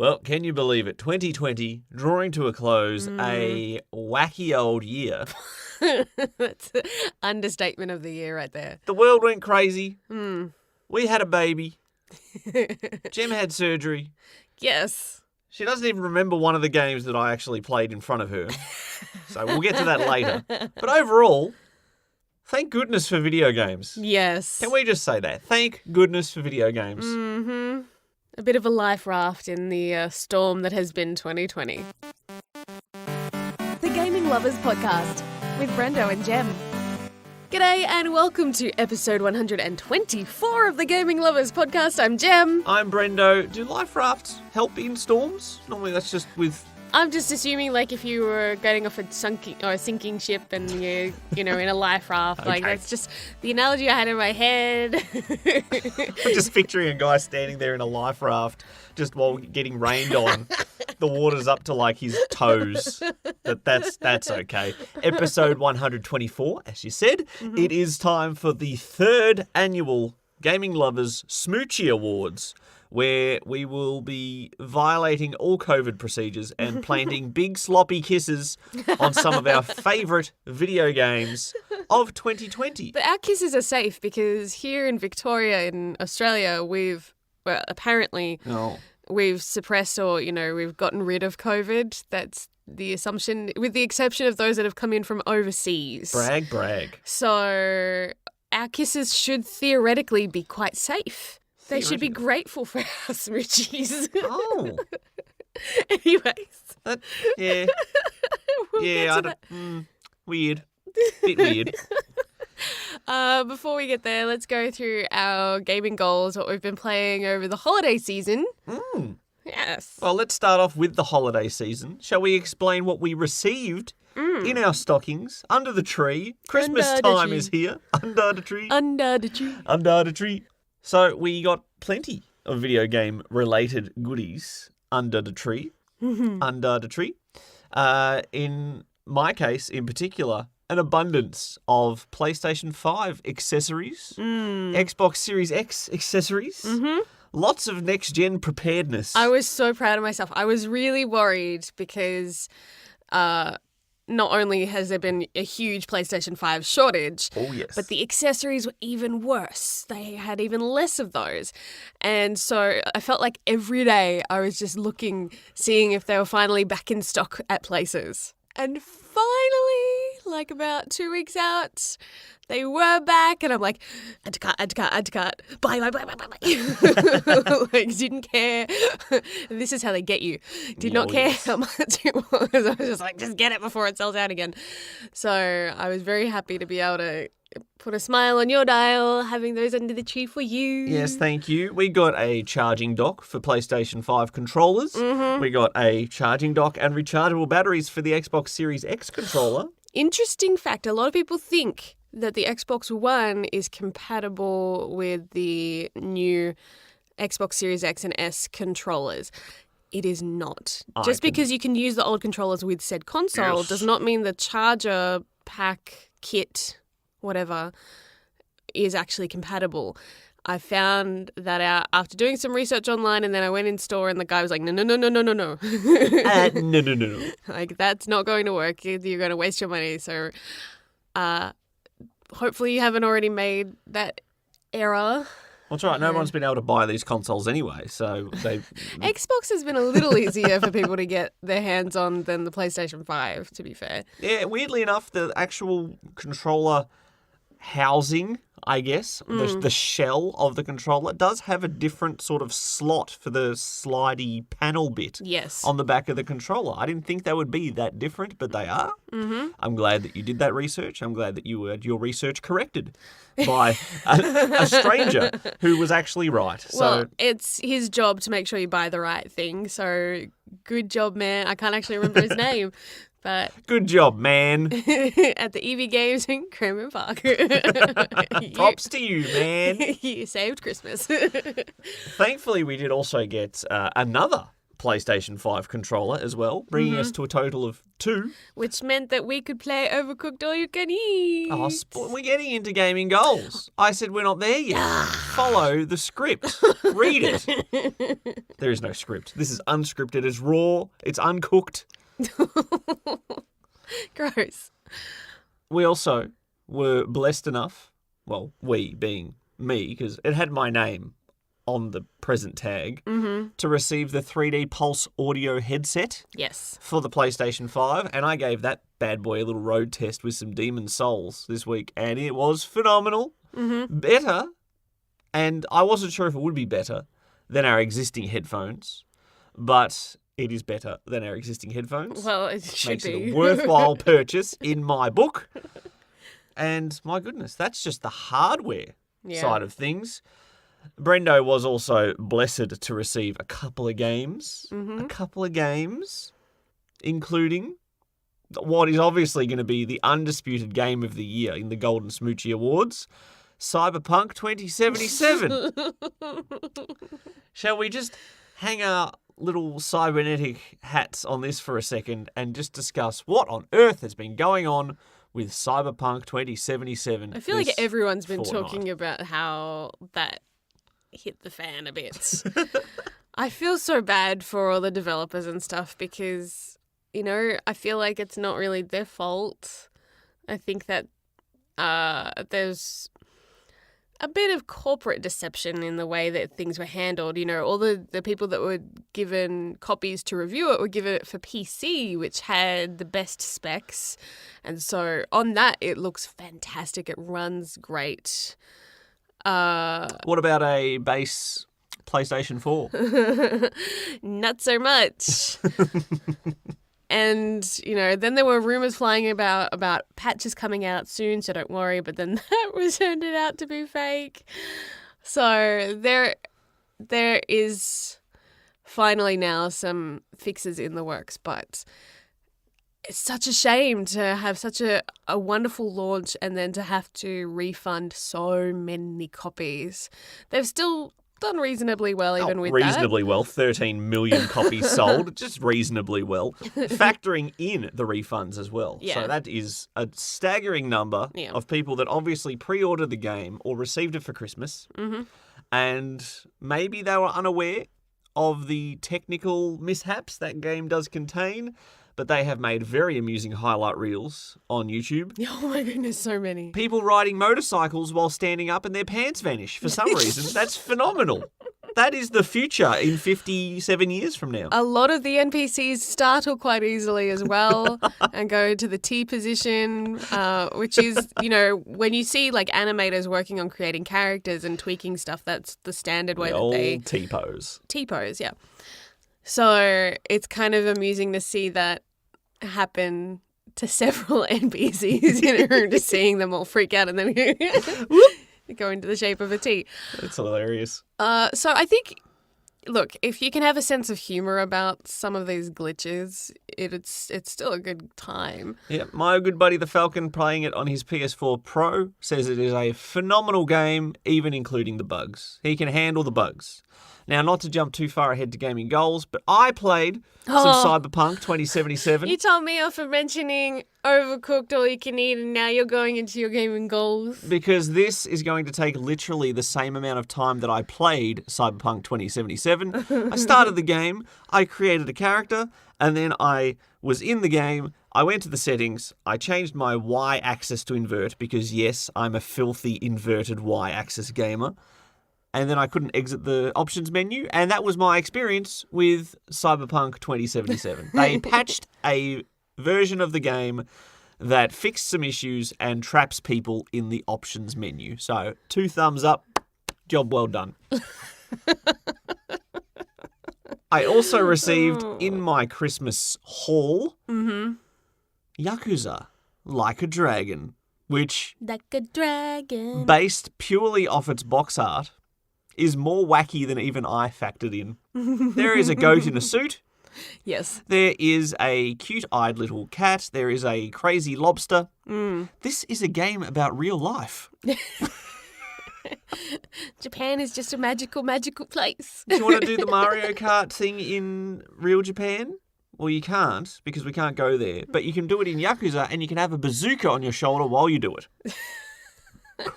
Well, can you believe it? 2020, drawing to a close, a wacky old year. That's an understatement of the year right there. The world went crazy. We had a baby. Jem had surgery. Yes. She doesn't even remember one of the games that I actually played in front of her. So we'll get to that later. But overall, thank goodness for video games. Yes. Can we just say that? Thank goodness for video games. Mm-hmm. A bit of a life raft in the storm that has been 2020. The Gaming Lovers Podcast with Brendo and Jem. G'day and welcome to episode 124 of the Gaming Lovers Podcast. I'm Jem. I'm Brendo. Do life rafts help in storms? Normally that's just with... I'm just assuming, like, if you were getting off a sinking ship and you're, in a life raft, like, Okay. that's just the analogy I had in my head. I'm just picturing a guy standing there in a life raft just while getting rained on. The water's up to, like, his toes. That's okay. Episode 124, as you said. It is time for the third annual Gaming Lovers Smoochie Awards, where we will be violating all COVID procedures and planting big sloppy kisses on some of our favourite video games of 2020. But our kisses are safe because here in Victoria, in Australia, apparently we've suppressed or, we've gotten rid of COVID. That's the assumption, with the exception of those that have come in from overseas. Brag. So our kisses should theoretically be quite safe. They should be grateful for our smoochies. Oh. Anyways. Yeah. We'll get to that. Weird. Bit weird. Before we get there, let's go through our gaming goals, what we've been playing over the holiday season. Yes. Well, let's start off with the holiday season. Shall we explain what we received in our stockings under the tree? Christmas Under the time tree. is here. Under the tree. Under the tree. Under the tree. So we got plenty of video game related goodies under the tree. Under the tree. In my case, in particular, an abundance of PlayStation 5 accessories, Xbox Series X accessories, lots of next-gen preparedness. I was so proud of myself. I was really worried because not only has there been a huge PlayStation 5 shortage, Oh, yes. but the accessories were even worse. They had even less of those. And so I felt like every day I was just seeing if they were finally back in stock at places. And finally, like about 2 weeks out, they were back, and I'm like, add to cart, buy. Like, didn't care. This is how they get you. Did not care how much it was. I was just like, just get it before it sells out again. So I was very happy to be able to put a smile on your dial, having those under the tree for you. Yes, thank you. We got a charging dock for PlayStation 5 controllers. We got a charging dock and rechargeable batteries for the Xbox Series X controller. Interesting fact, a lot of people think that the Xbox One is compatible with the new Xbox Series X and S controllers. It is not. Just because you can use the old controllers with said console does not mean the charger pack kit, whatever, is actually compatible. I found that out after doing some research online, and then I went in store and the guy was like, no. No. Like, that's not going to work. You're going to waste your money. So hopefully you haven't already made that error. Well, that's right. No one's been able to buy these consoles anyway, so they... Xbox has been a little easier for people to get their hands on than the PlayStation 5, to be fair. Yeah, weirdly enough, the actual controller housing, I guess, the shell of the controller does have a different sort of slot for the slidey panel bit Yes. on the back of the controller. I didn't think they would be that different, but they are. I'm glad that you did that research. I'm glad that you had your research corrected by a stranger who was actually right. Well, So it's his job to make sure you buy the right thing. So good job, man. I can't actually remember his name. But good job, man. at the EV Games in Cranbourne Park. Props to you, man. You saved Christmas. Thankfully, we did also get another PlayStation 5 controller as well, bringing us to a total of 2. Which meant that we could play Overcooked All You Can Eat. Oh, we're getting into gaming goals. I said we're not there yet. Follow the script. Read it. There is no script. This is unscripted. It's raw. It's uncooked. Gross. We also were blessed enough, well, we being me, because it had my name on the present tag, to receive the 3D Pulse audio headset Yes. for the PlayStation 5, and I gave that bad boy a little road test with some Demon Souls this week, and it was phenomenal. Better, and I wasn't sure if it would be better than our existing headphones, but it is better than our existing headphones. Well, it should Makes be. it a worthwhile purchase in my book. And my goodness, that's just the hardware side of things. Brendo was also blessed to receive a couple of games, including what is obviously going to be the undisputed game of the year in the Golden Smoochie Awards, Cyberpunk 2077. Shall we just hang our little cybernetic hats on this for a second and just discuss what on earth has been going on with Cyberpunk 2077? I feel like everyone's been fortnight? talking about how that hit the fan a bit. I feel so bad for all the developers and stuff because, you know, I feel like it's not really their fault. I think that there's a bit of corporate deception in the way that things were handled. You know, all the people that were given copies to review it were given it for PC, which had the best specs. And so on that, it looks fantastic. It runs great. What about a base PlayStation 4? Not so much. And, you know, then there were rumors flying about patches coming out soon, so don't worry. But then that was turned out to be fake. So there is finally now some fixes in the works, but it's such a shame to have such a wonderful launch and then to have to refund so many copies. They've still done reasonably well even with reasonably well. 13 million copies sold, just reasonably well, factoring in the refunds as well. Yeah. So that is a staggering number of people that obviously pre-ordered the game or received it for Christmas, and maybe they were unaware of the technical mishaps that game does contain, but they have made very amusing highlight reels on YouTube. Oh my goodness, so many. People riding motorcycles while standing up and their pants vanish for some reason. That's phenomenal. That is the future in 57 years from now. A lot of the NPCs startle quite easily as well and go into the T position, which is, you know, when you see like animators working on creating characters and tweaking stuff, that's the standard way that they... T-pose. T-pose, yeah. So it's kind of amusing to see that happen to several NPCs in a room, just seeing them all freak out and then go into the shape of a T. That's hilarious. So I think, look, if you can have a sense of humor about some of these glitches, it's still a good time. Yeah, my good buddy the Falcon, playing it on his PS4 Pro, says it is a phenomenal game, even including the bugs. He can handle the bugs. Now, not to jump too far ahead to gaming goals, but I played some Cyberpunk 2077. You told me off for mentioning Overcooked All You Can Eat, and now you're going into your gaming goals. Because this is going to take literally the same amount of time that I played Cyberpunk 2077. I started the game, I created a character, and then I was in the game. I went to the settings, I changed my Y-axis to invert because, yes, I'm a filthy inverted Y-axis gamer. And then I couldn't exit the options menu, and that was my experience with Cyberpunk 2077. They patched a version of the game that fixed some issues and traps people in the options menu. So, 2 thumbs up, job well done. I also received in my Christmas haul Yakuza Like a Dragon, which, like a dragon, based purely off its box art, is more wacky than even I factored in. There is a goat in a suit. Yes. There is a cute-eyed little cat. There is a crazy lobster. This is a game about real life. Japan is just a magical, magical place. Do you want to do the Mario Kart thing in real Japan? Well, you can't because we can't go there. But you can do it in Yakuza and you can have a bazooka on your shoulder while you do it.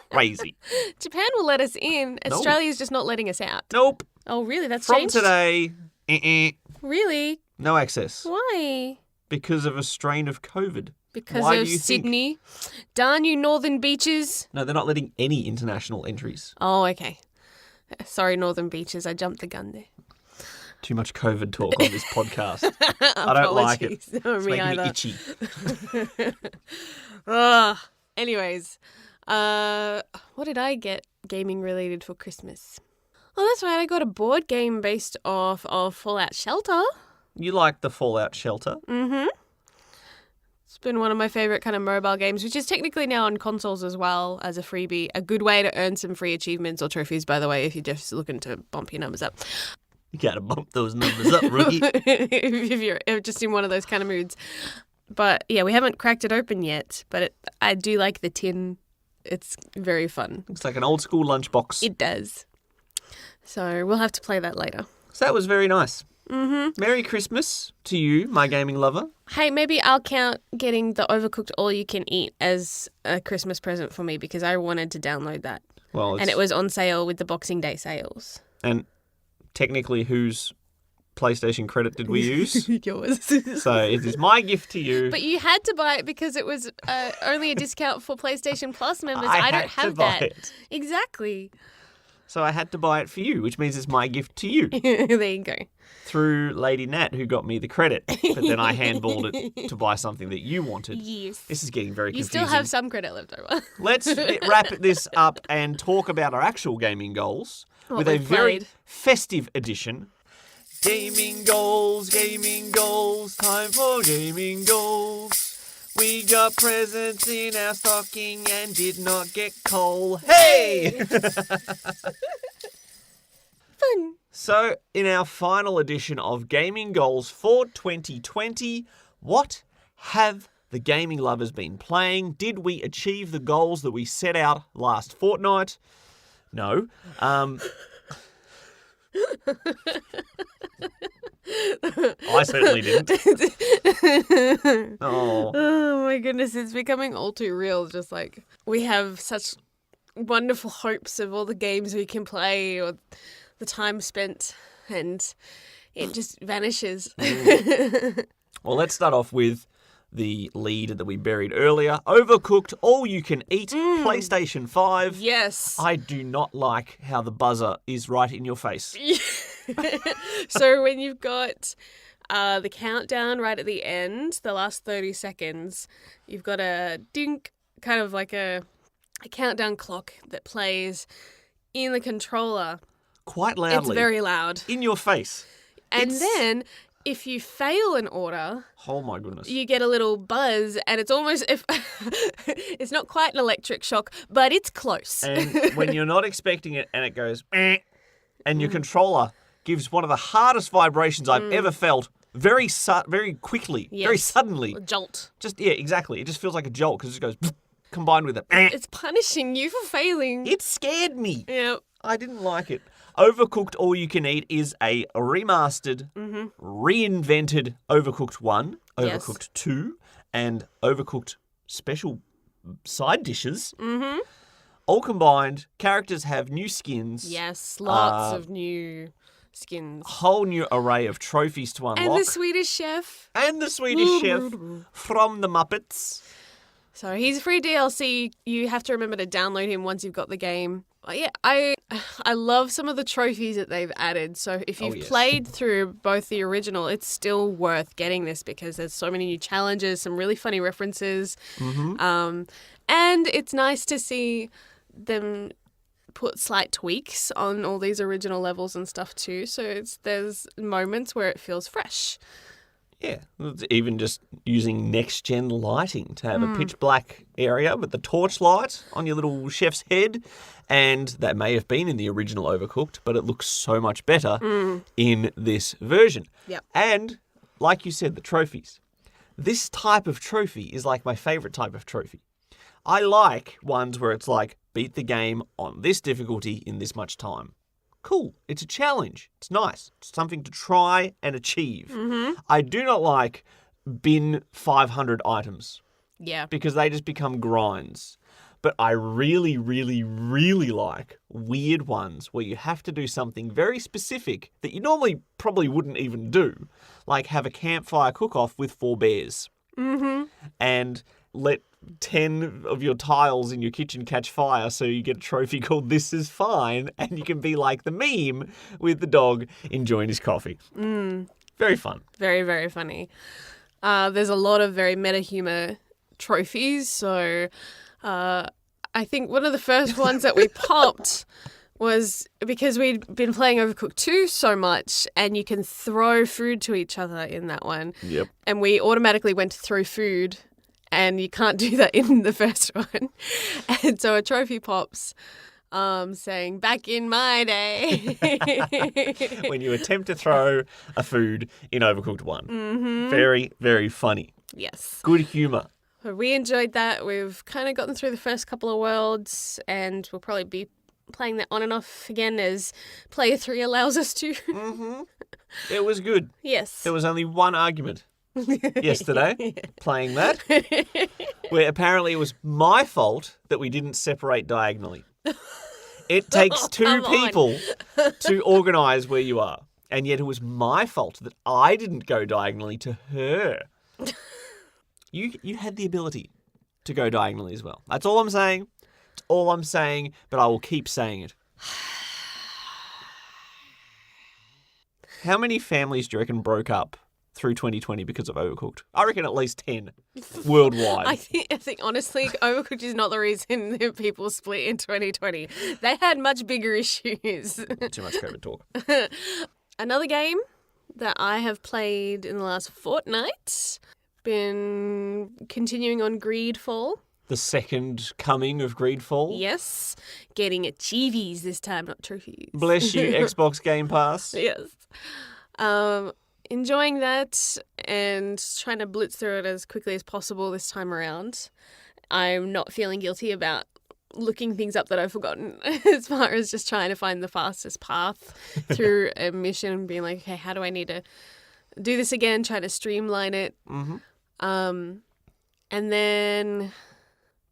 Crazy. Japan will let us in. No. Australia's just not letting us out. Nope. Oh, really? That's From changed? today, Really? no access. Why? Because of a strain of COVID. Because Why of do you think? Sydney? Darn you northern beaches. No, they're not letting any international entries. Oh, okay. Sorry, northern beaches. I jumped the gun there. Too much COVID talk on this podcast. I don't like it. Apologies. No, It's me making either. me itchy. Anyways, what did I get gaming related for Christmas? Oh, that's right. I got a board game based off of Fallout Shelter. You like the Fallout Shelter? Mm-hmm. It's been one of my favorite kind of mobile games, which is technically now on consoles as well as a freebie. A good way to earn some free achievements or trophies, by the way, if you're just looking to bump your numbers up. You gotta bump those numbers up, rookie. if you're just in one of those kind of moods. But yeah, we haven't cracked it open yet, but I do like the tin. It's very fun. Looks like an old school lunchbox. It does. So we'll have to play that later. So that was very nice. Mm-hmm. Merry Christmas to you, my gaming lover. Hey, maybe I'll count getting the Overcooked all-you-can-eat as a Christmas present for me because I wanted to download that. Well, And it was on sale with the Boxing Day sales. And technically, whose PlayStation credit did we use? Yours. So it is my gift to you. But you had to buy it because it was only a discount for PlayStation Plus members. I don't had have to buy that. it. Exactly. So I had to buy it for you, which means it's my gift to you There you go. through Lady Nat, who got me the credit. But then I handballed it to buy something that you wanted. Yes. This is getting very You confusing. still have some credit left over. Let's wrap this up and talk about our actual gaming goals What with a we've very played. festive edition. Gaming goals, time for gaming goals. We got presents in our stocking and did not get coal. Hey! Fun. So, in our final edition of Gaming Goals for 2020, what have the gaming lovers been playing? Did we achieve the goals that we set out last fortnight? No. I certainly didn't. Oh. Oh my goodness, it's becoming all too real. Just like we have such wonderful hopes of all the games we can play or the time spent, and it just vanishes. Well, let's start off with the lead that we buried earlier. Overcooked, all you can eat, PlayStation 5. Yes. I do not like how the buzzer is right in your face. So when you've got the countdown right at the end, the last 30 seconds, you've got a dink, kind of like a countdown clock that plays in the controller. Quite loudly. It's very loud. In your face. And It's- then if you fail an order, Oh my goodness. you get a little buzz, and it's almost it's not quite an electric shock, but it's close. And when you're not expecting it and it goes, "Eh," and your controller gives one of the hardest vibrations I've ever felt very quickly, very Yes. suddenly. A jolt. Just, yeah, exactly. It just feels like a jolt because it just goes combined with it. "Eh." It's punishing you for failing. It scared me. Yeah. I didn't like it. Overcooked All You Can Eat is a remastered, reinvented Overcooked 1, Yes. Overcooked 2, and Overcooked special side dishes. Mm-hmm. All combined, characters have new skins. Yes, lots of new skins. A whole new array of trophies to unlock. And the Swedish chef. And the Swedish chef from the Muppets. So he's free DLC. You have to remember to download him once you've got the game. But yeah, I love some of the trophies that they've added. So if you've yes. played through both the original, it's still worth getting this because there's so many new challenges, some really funny references. And it's nice to see them put slight tweaks on all these original levels and stuff too. So there's moments where it feels fresh. Yeah, it's even just using next-gen lighting to have a pitch black area with the torchlight on your little chef's head. And that may have been in the original Overcooked, but it looks so much better in this version. Yep. And, like you said, the trophies. This type of trophy is like my favourite type of trophy. I like ones where it's like, beat the game on this difficulty in this much time. Cool. It's a challenge. It's nice. It's something to try and achieve. Mm-hmm. I do not like bin 500 items Yeah. because they just become grinds. But I really, really, really like weird ones where you have to do something very specific that you normally probably wouldn't even do, like have a campfire cook-off with 4 bears. Mm-hmm. And let 10 of your tiles in your kitchen catch fire so you get a trophy called This Is Fine, and you can be like the meme with the dog enjoying his coffee. Very fun. Very, very funny. There's a lot of very meta humor trophies. So I think one of the first ones that we popped was because we'd been playing Overcooked 2 so much, and you can throw food to each other in that one. Yep. And we automatically went to throw food, and you can't do that in the first one. And so a trophy pops saying, back in my day. When you attempt to throw a food in Overcooked 1. Mm-hmm. Very, very funny. Yes. Good humour. We enjoyed that. We've kind of gotten through the first couple of worlds, and we'll probably be playing that on and off again as Player 3 allows us to. Mm-hmm. It was good. Yes. There was only one argument yesterday playing that, where apparently it was my fault that we didn't separate diagonally. It takes 2 come on. people to organise where you are, and yet it was my fault that I didn't go diagonally to her. You had the ability to go diagonally as well. That's all I'm saying. That's all I'm saying, but I will keep saying it. How many families do you reckon broke up through 2020 because of Overcooked? I reckon at least 10 worldwide. I think honestly, Overcooked is not the reason that people split in 2020. They had much bigger issues. Too much COVID talk. Another game that I have played in the last fortnight, been continuing on Greedfall. The second coming of Greedfall. Yes. Getting achievies this time, not trophies. Bless you, Xbox Game Pass. Yes. Enjoying that and trying to blitz through it as quickly as possible this time around. I'm not feeling guilty about looking things up that I've forgotten as far as just trying to find the fastest path through a mission and being like, okay, how do I need to do this again, trying to streamline it. Mm-hmm. And then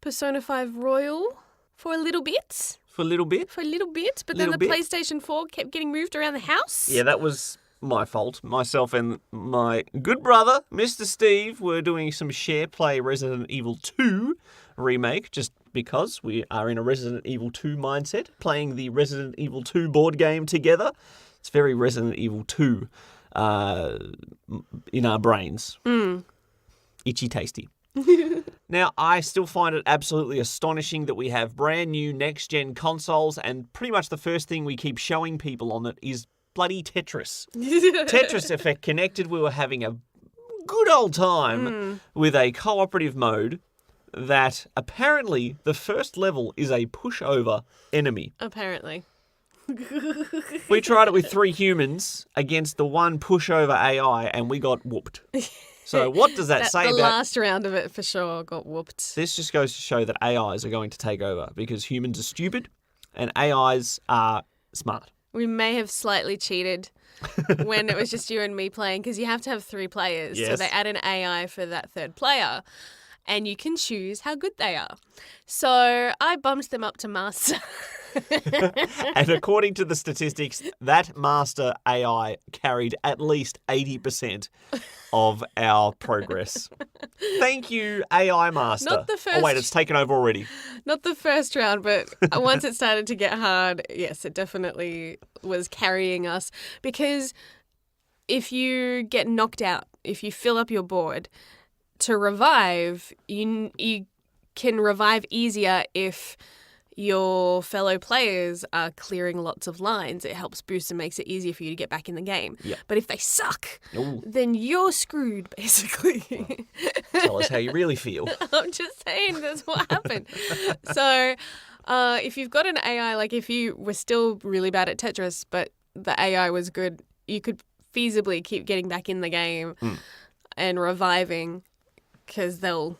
Persona 5 Royal for a little bit. For a little bit. But then Little the bit. PlayStation 4 kept getting moved around the house. Yeah, that was my fault. Myself and my good brother, Mr. Steve, were doing some share play Resident Evil 2 remake just because we are in a Resident Evil 2 mindset, playing the Resident Evil 2 board game together. It's very Resident Evil 2 in our brains. Itchy tasty. Now, I still find it absolutely astonishing that we have brand new next-gen consoles, and pretty much the first thing we keep showing people on it is bloody Tetris. Tetris Effect connected. We were having a good old time with a cooperative mode that apparently the first level is a pushover enemy. Apparently. We tried it with 3 humans against the one pushover AI, and we got whooped. So what does that say the about... last round of it for sure got whooped. This just goes to show that AIs are going to take over because humans are stupid and AIs are smart. We may have slightly cheated when it was just you and me playing because you have to have 3 players. Yes. So they add an AI for that third player and you can choose how good they are. So I bumped them up to master. And according to the statistics, that master AI carried at least 80% of our progress. Thank you, AI master. Not the first... Oh, wait, it's taken over already. Not the first round, but once it started to get hard, yes, it definitely was carrying us. Because if you get knocked out, if you fill up your board, to revive, you can revive easier if your fellow players are clearing lots of lines. It helps boost and makes it easier for you to get back in the game. Yep. But if they suck, Ooh. then you're screwed, basically. Tell us how you really feel. I'm just saying that's what happened. So if you've got an AI, like if you were still really bad at Tetris, but the AI was good, you could feasibly keep getting back in the game and reviving because they'll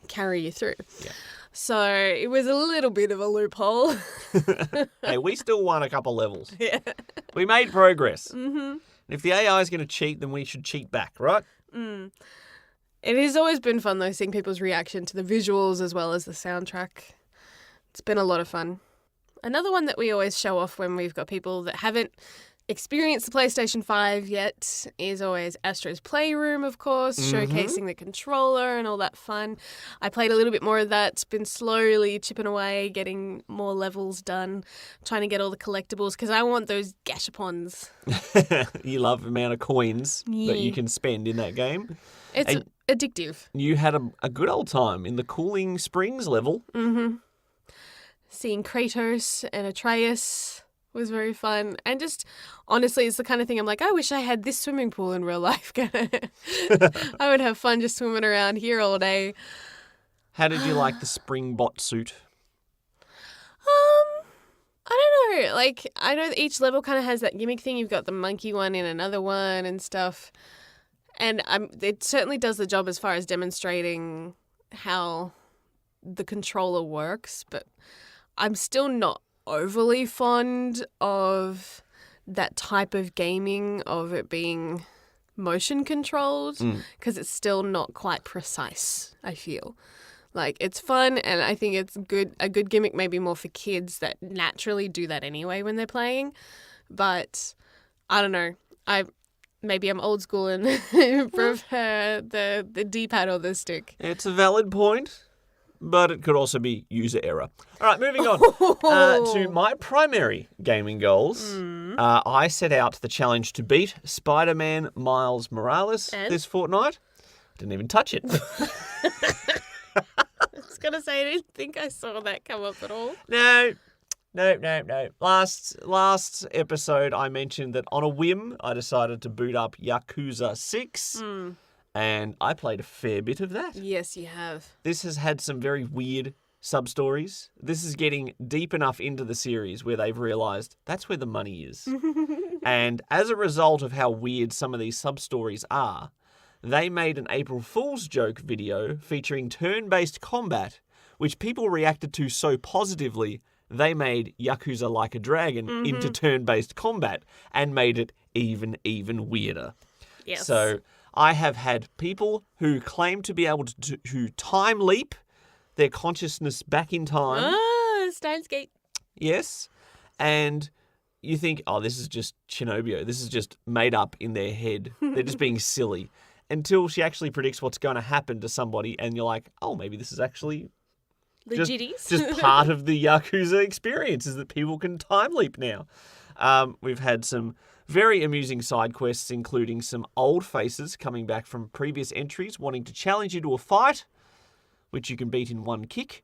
carry you through. Yeah. So it was a little bit of a loophole. Hey, we still won a couple levels. Yeah. We made progress. Mm-hmm. If the AI is going to cheat, then we should cheat back, right? It has always been fun, though, seeing people's reaction to the visuals as well as the soundtrack. It's been a lot of fun. Another one that we always show off when we've got people that haven't experienced the PlayStation 5 yet is always Astro's Playroom, of course, showcasing the controller and all that fun. I played a little bit more of that, been slowly chipping away, getting more levels done, trying to get all the collectibles because I want those gashapons. You love the amount of coins that Yeah. you can spend in that game. It's And addictive. you had a good old time in the Cooling Springs level. Seeing Kratos and Atreus was very fun. And just, honestly, it's the kind of thing I'm like, I wish I had this swimming pool in real life. I would have fun just swimming around here all day. How did you like the spring bot suit? I don't know. Like, I know that each level kind of has that gimmick thing. You've got the monkey one in another one and stuff. And it certainly does the job as far as demonstrating how the controller works. But I'm still not overly fond of that type of gaming, of it being motion controlled, because it's still not quite precise, I feel. Like, it's fun, and I think it's a good gimmick maybe more for kids that naturally do that anyway when they're playing. But I don't know. Maybe I'm old school and prefer the D-pad or the stick. It's a valid point, but it could also be user error. All right, moving on to my primary gaming goals. I set out the challenge to beat Spider-Man Miles Morales this fortnight. Didn't even touch it. I was going to say, I didn't think I saw that come up at all. No. Last episode, I mentioned that on a whim, I decided to boot up Yakuza 6, and I played a fair bit of that. Yes, you have. This has had some very weird sub-stories. This is getting deep enough into the series where they've realised that's where the money is. And as a result of how weird some of these sub-stories are, they made an April Fool's joke video featuring turn-based combat, which people reacted to so positively, they made Yakuza Like a Dragon into turn-based combat and made it even weirder. Yes. So I have had people who claim to be able to time leap their consciousness back in time. Steins Gate. Yes. And you think, oh, this is just Shinobio. This is just made up in their head. They're just being silly. Until she actually predicts what's going to happen to somebody, and you're like, oh, maybe this is actually just part of the Yakuza experience, is that people can time leap now. We've had some very amusing side quests, including some old faces coming back from previous entries wanting to challenge you to a fight, which you can beat in one kick.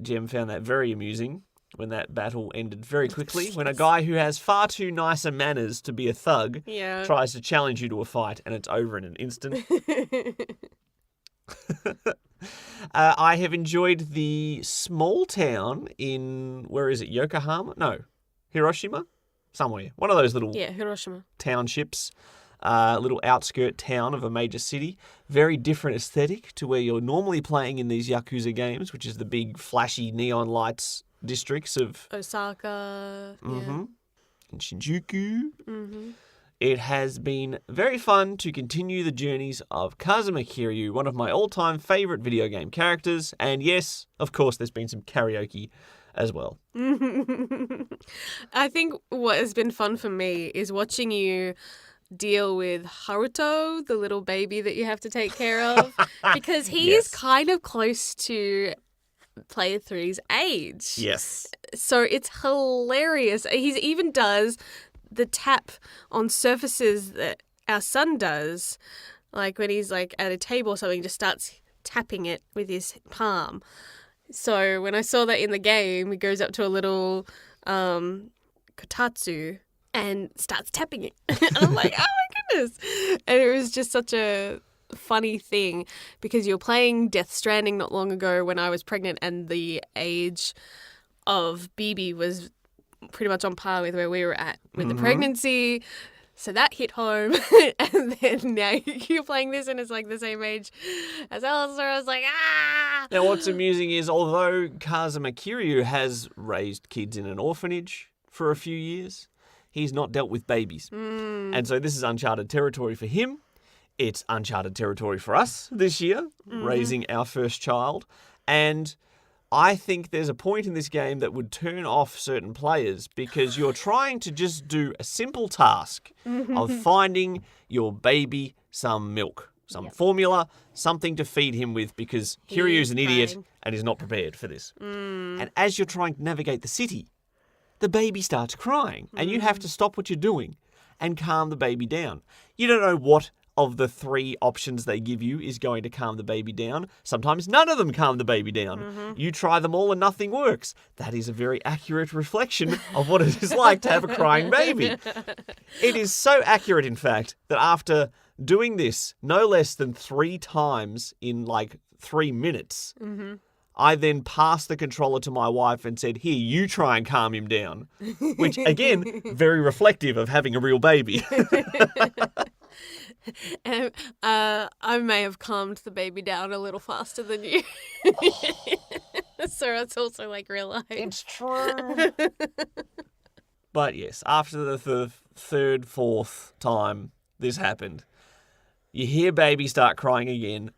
Jem found that very amusing when that battle ended very quickly, when a guy who has far too nicer manners to be a thug tries to challenge you to a fight, and it's over in an instant. I have enjoyed the small town in, where is it, Yokohama? No, Hiroshima? Somewhere. One of those little Hiroshima townships, little outskirt town of a major city. Very different aesthetic to where you're normally playing in these Yakuza games, which is the big flashy neon lights districts of Osaka and Shinjuku. It has been very fun to continue the journeys of Kazuma Kiryu, one of my all-time favourite video game characters. And yes, of course, there's been some karaoke as well. I think what has been fun for me is watching you deal with Haruto, the little baby that you have to take care of, because he is kind of close to player 3's age. Yes. So it's hilarious. He even does the tap on surfaces that our son does, like when he's like at a table or something, just starts tapping it with his palm. So when I saw that in the game, he goes up to a little kotatsu and starts tapping it. And I'm like, oh my goodness. And it was just such a funny thing, because you were playing Death Stranding not long ago when I was pregnant, and the age of BB was pretty much on par with where we were at with the pregnancy. So that hit home. And then now you're playing this and it's like the same age as Alistair. I was like, ah! Now, what's amusing is although Kazuma Kiryu has raised kids in an orphanage for a few years, he's not dealt with babies. And so this is uncharted territory for him. It's uncharted territory for us this year, raising our first child. And I think there's a point in this game that would turn off certain players because you're trying to just do a simple task of finding your baby some milk, some formula, something to feed him with because Kiryu's an idiot and is not prepared for this. And as you're trying to navigate the city, the baby starts crying and you have to stop what you're doing and calm the baby down. You don't know what of the 3 options they give you is going to calm the baby down. Sometimes none of them calm the baby down. You try them all and nothing works. That is a very accurate reflection of what it is like to have a crying baby. It is so accurate, in fact, that after doing this no less than 3 times in like 3 minutes, I then passed the controller to my wife and said, here, you try and calm him down. Which, again, very reflective of having a real baby. And I may have calmed the baby down a little faster than you. So it's also like real life. It's true. But yes, after the third, 4th time this happened, you hear baby start crying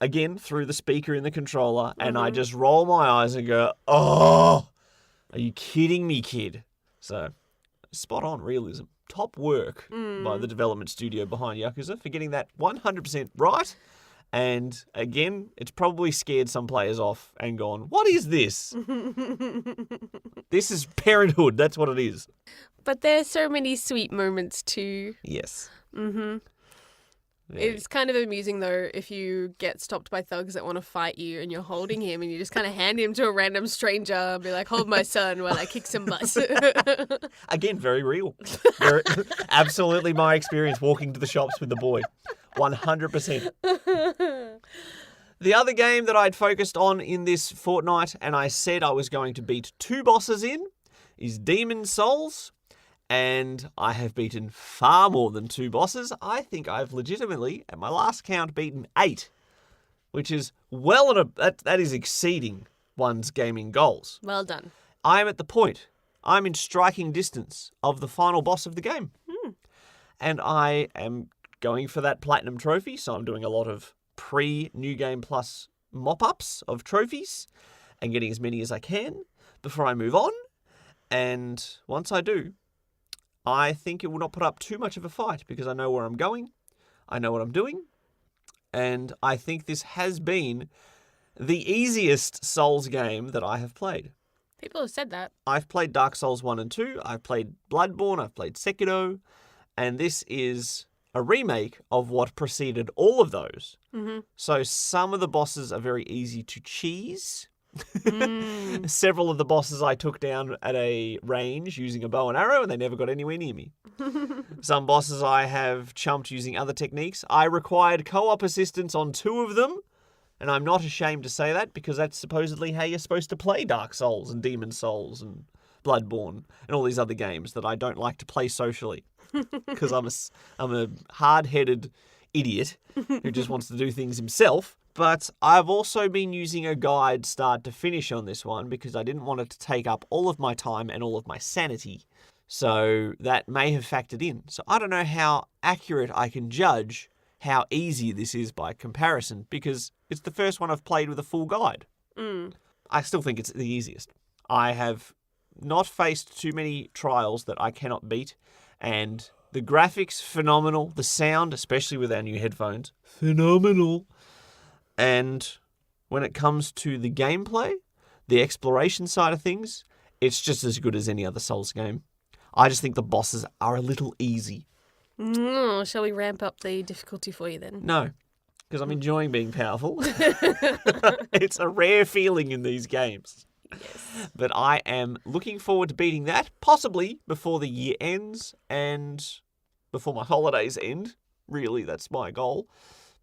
again through the speaker in the controller, and I just roll my eyes and go, oh, are you kidding me, kid? So, spot on realism. Top work by the development studio behind Yakuza for getting that 100% right. And again, it's probably scared some players off and gone, what is this? This is parenthood. That's what it is. But there's so many sweet moments too. Yes. It's kind of amusing, though, if you get stopped by thugs that want to fight you and you're holding him and you just kind of hand him to a random stranger and be like, hold my son while I kick some butt. Again, very real. Absolutely my experience walking to the shops with the boy. 100%. The other game that I'd focused on in this fortnight and I said I was going to beat 2 bosses in is Demon Souls. And I have beaten far more than 2 bosses. I think I've legitimately, at my last count, beaten 8, which is that is exceeding one's gaming goals. Well done. I am at the point, I'm in striking distance of the final boss of the game. And I am going for that platinum trophy, so I'm doing a lot of pre-New Game Plus mop-ups of trophies and getting as many as I can before I move on. And once I do, I think it will not put up too much of a fight because I know where I'm going, I know what I'm doing, and I think this has been the easiest Souls game that I have played. People have said that. I've played Dark Souls 1 and 2, I've played Bloodborne, I've played Sekiro, and this is a remake of what preceded all of those. So some of the bosses are very easy to cheese. Several of the bosses I took down at a range using a bow and arrow and they never got anywhere near me. Some bosses I have chumped using other techniques. I required co-op assistance on 2 of them, and I'm not ashamed to say that because that's supposedly how you're supposed to play Dark Souls and Demon Souls and Bloodborne and all these other games that I don't like to play socially because I'm a hard-headed idiot who just wants to do things himself. But I've also been using a guide start to finish on this one because I didn't want it to take up all of my time and all of my sanity. So that may have factored in. So I don't know how accurate I can judge how easy this is by comparison because it's the first one I've played with a full guide. I still think it's the easiest. I have not faced too many trials that I cannot beat, and the graphics, phenomenal. The sound, especially with our new headphones, phenomenal. And when it comes to the gameplay, the exploration side of things, it's just as good as any other Souls game. I just think the bosses are a little easy. Shall we ramp up the difficulty for you then? No, because I'm enjoying being powerful. It's a rare feeling in these games. Yes. But I am looking forward to beating that, possibly before the year ends and before my holidays end. Really, that's my goal.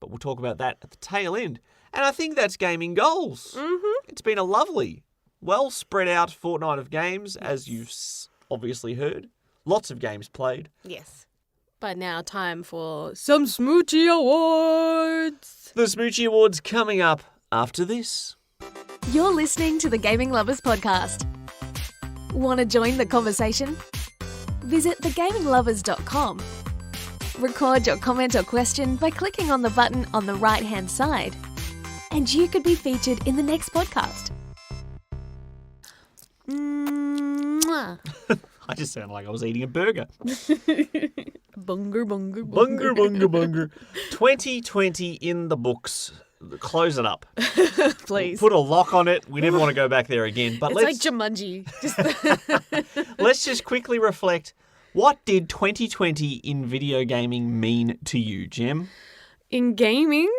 But we'll talk about that at the tail end. And I think that's gaming goals. It's been a lovely, well spread out fortnight of games, as you've obviously heard. Lots of games played. Yes. But now time for some Smoochie Awards. The Smoochie Awards coming up after this. You're listening to the Gaming Lovers Podcast. Want to join the conversation? Visit thegaminglovers.com. Record your comment or question by clicking on the button on the right-hand side. And you could be featured in the next podcast. Mwah. I just sounded like I was eating a burger. Bunger, bunger, Bunger, bunger, bunger. 2020 in the books. Close it up. Please. Put a lock on it. We never want to go back there again. But It's like Jumanji. let's just quickly reflect. What did 2020 in video gaming mean to you, Jem? In gaming,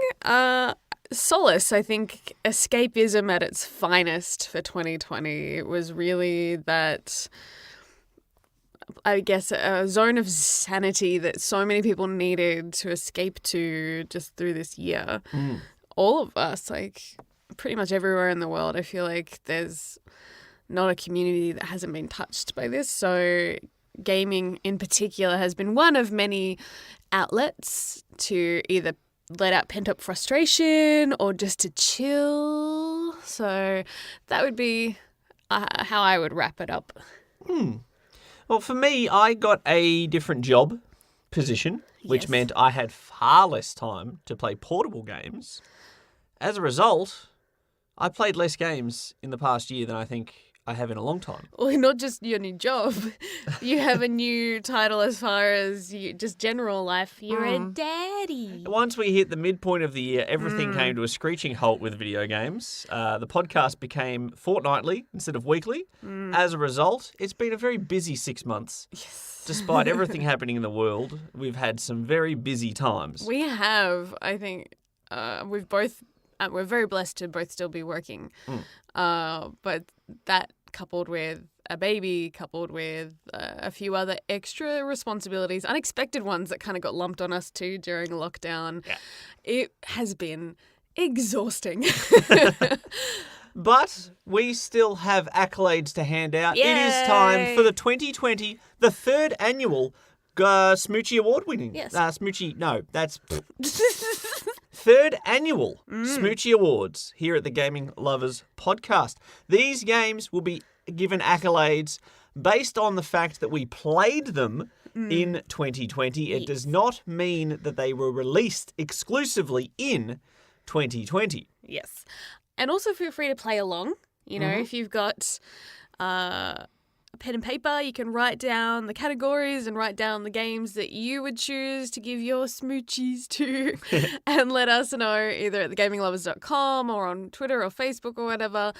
solace, I think escapism at its finest for 2020. It was really that, I guess, a zone of sanity that so many people needed to escape to just through this year. All of us, like pretty much everywhere in the world, I feel like there's not a community that hasn't been touched by this. So gaming in particular has been one of many outlets to either let out pent-up frustration or just to chill. So that would be how I would wrap it up. Well, for me, I got a different job position, which Yes. meant I had far less time to play portable games. As a result, I played less games in the past year than I think I have in a long time. Well, not just your new job. You have a new title as far as just general life. You're a daddy. Once we hit the midpoint of the year, everything came to a screeching halt with video games. The podcast became fortnightly instead of weekly. As a result, it's been a very busy 6 months. Yes. Despite everything happening in the world, we've had some very busy times. We have, I think, we're very blessed to both still be working. But that coupled with a baby, coupled with a few other extra responsibilities, unexpected ones that kind of got lumped on us too during lockdown, it has been exhausting. But we still have accolades to hand out. Yay! It is time for the 2020, the third annual Smoochie Award winning. Yes. Smoochie, no, that's... Third annual Smoochie Awards here at the Gaming Lovers Podcast. These games will be given accolades based on the fact that we played them in 2020. It does not mean that they were released exclusively in 2020. Yes. And also feel free to play along. You know, if you've got a pen and paper, you can write down the categories and write down the games that you would choose to give your smoochies to and let us know either at thegaminglovers.com or on Twitter or Facebook or whatever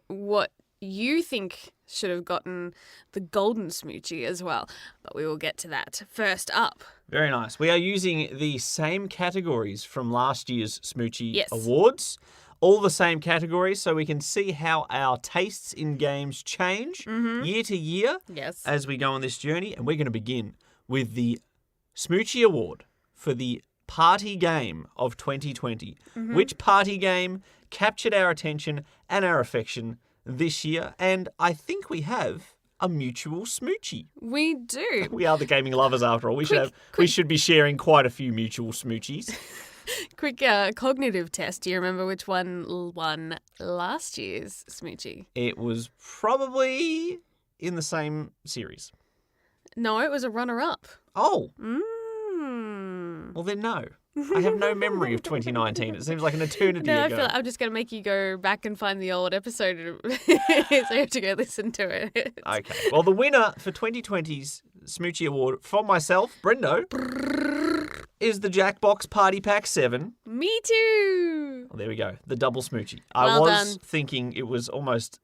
what you think should have gotten the Golden Smoochie as well. But we will get to that. First up. Very nice. We are using the same categories from last year's Smoochie Yes. Awards. All the same categories, so we can see how our tastes in games change year to year Yes. as we go on this journey. And we're going to begin with the Smoochie Award for the party game of 2020. Which party game captured our attention and our affection this year? And I think we have a mutual smoochie. We do. We are the gaming lovers after all. We should be sharing quite a few mutual smoochies. Quick cognitive test. Do you remember which one won last year's Smoochie? It was probably in the same series. No, it was a runner-up. Oh, Mm. well then no. I have no memory of 2019. It seems like an eternity No, I ago. feel like I'm just going to make you go back and find the old episode so you have to go listen to it. Okay. Well, the winner for 2020's Smoochie Award from myself, Brendo, is the Jackbox Party Pack 7. Me too. Well, there we go. The double Smoochie. I Well was done. thinking it was almost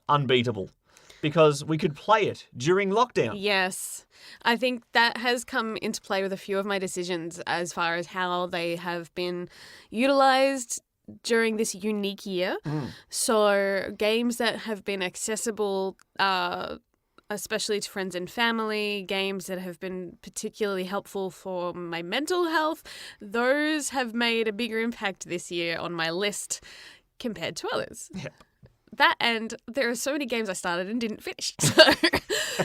unbeatable because we could play it during lockdown. Yes. I think that has come into play with a few of my decisions as far as how they have been utilized during this unique year. So games that have been accessible, especially to friends and family, games that have been particularly helpful for my mental health, those have made a bigger impact this year on my list compared to others. Yep. That and there are so many games I started and didn't finish. So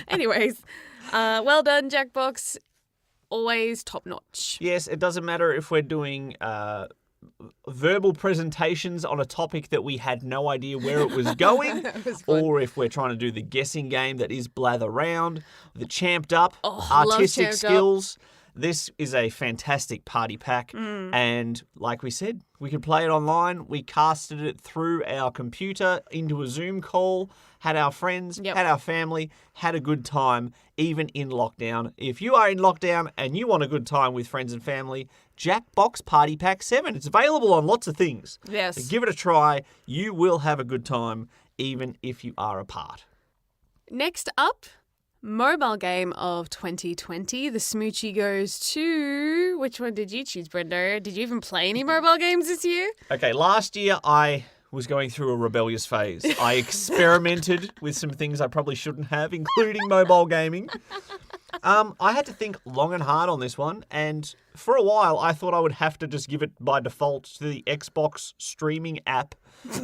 anyways, well done, Jackbox. always top notch. Yes, it doesn't matter if we're doing verbal presentations on a topic that we had no idea where it was going, That was fun. or if we're trying to do the guessing game that is Blather Round, the Champed Up, Oh, love artistic Champed Up. skills. This is a fantastic party pack. And like we said, we could play it online. We casted it through our computer into a Zoom call, had our friends, Yep. had our family, had a good time, even in lockdown. If you are in lockdown and you want a good time with friends and family, Jackbox Party Pack 7. It's available on lots of things. Yes. So give it a try. You will have a good time, even if you are apart. Next up, mobile game of 2020. The Smoochie goes to... Which one did you choose, Brendo? Did you even play any mobile games this year? Okay, last year I was going through a rebellious phase. I experimented with some things I probably shouldn't have, including mobile gaming. I had to think long and hard on this one, and for a while I thought I would have to just give it by default to the Xbox streaming app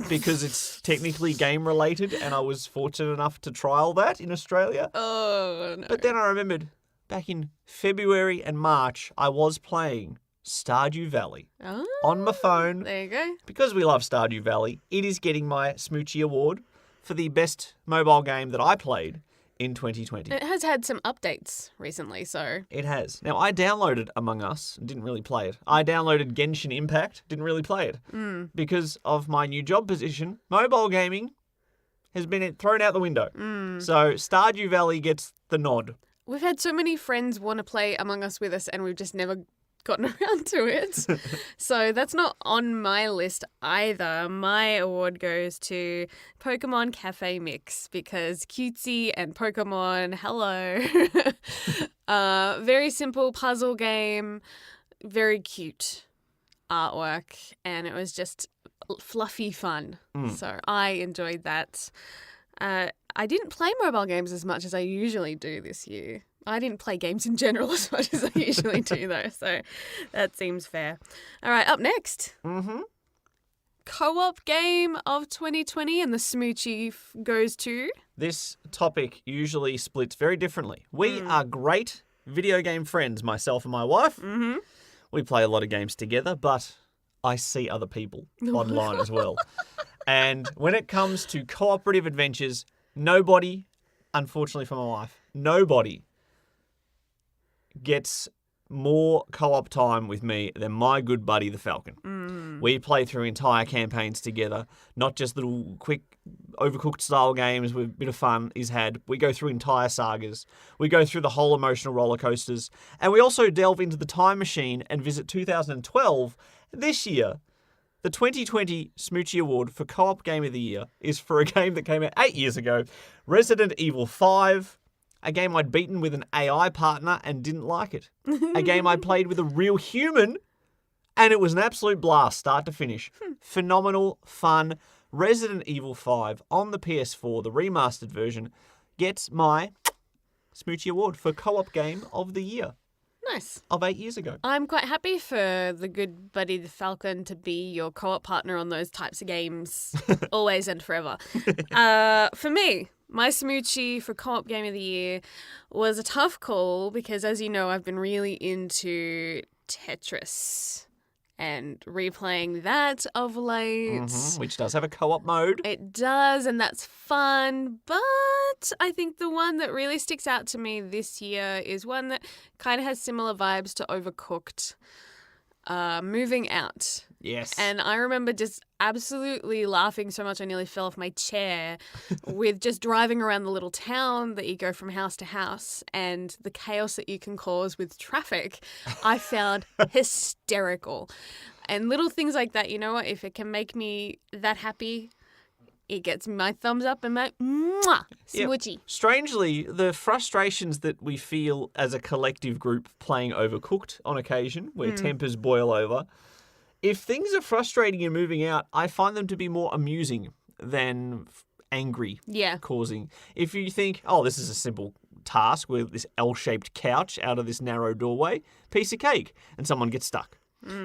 because it's technically game related, and I was fortunate enough to trial that in Australia. Oh, no. But then I remembered back in February and March I was playing Stardew Valley Oh, on my phone. there you go. Because we love Stardew Valley, it is getting my Smoochie Award for the best mobile game that I played in 2020. It has had some updates recently, so... It has. Now, I downloaded Among Us, didn't really play it. I downloaded Genshin Impact, didn't really play it. Because of my new job position, mobile gaming has been thrown out the window. So Stardew Valley gets the nod. We've had so many friends want to play Among Us with us, and we've just never gotten around to it. So that's not on my list either. My award goes to Pokemon Cafe Mix because cutesy and Pokemon, hello. Very simple puzzle game, very cute artwork, and it was just fluffy fun. So I enjoyed that. I didn't play mobile games as much as I usually do this year. I didn't play games in general as much as I usually do, though, so that seems fair. All right, up next. Co-op game of 2020, and the Smoochie goes to... This topic usually splits very differently. We are great video game friends, myself and my wife. We play a lot of games together, but I see other people online as well. And when it comes to cooperative adventures, nobody, unfortunately for my wife, nobody gets more co-op time with me than my good buddy the Falcon. We play through entire campaigns together, not just little quick Overcooked style games with a bit of fun is had. We go through entire sagas. We go through the whole emotional roller coasters. And we also delve into the time machine and visit 2012 this year. The 2020 Smoochie Award for Co-op Game of the Year is for a game that came out 8 years ago, Resident Evil 5, a game I'd beaten with an AI partner and didn't like it. A game I played with a real human, and it was an absolute blast, start to finish. Phenomenal, fun. Resident Evil 5 on the PS4, the remastered version, gets my Smoochie Award for Co-op Game of the Year Nice. of 8 years ago. I'm quite happy for the good buddy the Falcon to be your co-op partner on those types of games, always and forever. For me, my Smoochie for co-op game of the year was a tough call because, as you know, I've been really into Tetris and replaying that of late. Which does have a co-op mode. It does, and that's fun, but I think the one that really sticks out to me this year is one that kind of has similar vibes to Overcooked, Moving Out. Yes. And I remember just absolutely laughing so much I nearly fell off my chair with just driving around the little town that you go from house to house and the chaos that you can cause with traffic. I found hysterical. And little things like that, you know what? If it can make me that happy, it gets my thumbs up and my mwah, smoochie. Strangely, the frustrations that we feel as a collective group playing Overcooked on occasion, where tempers boil over, if things are frustrating and moving out, I find them to be more amusing than angry causing. If you think, oh, this is a simple task with this L-shaped couch out of this narrow doorway, piece of cake, and someone gets stuck.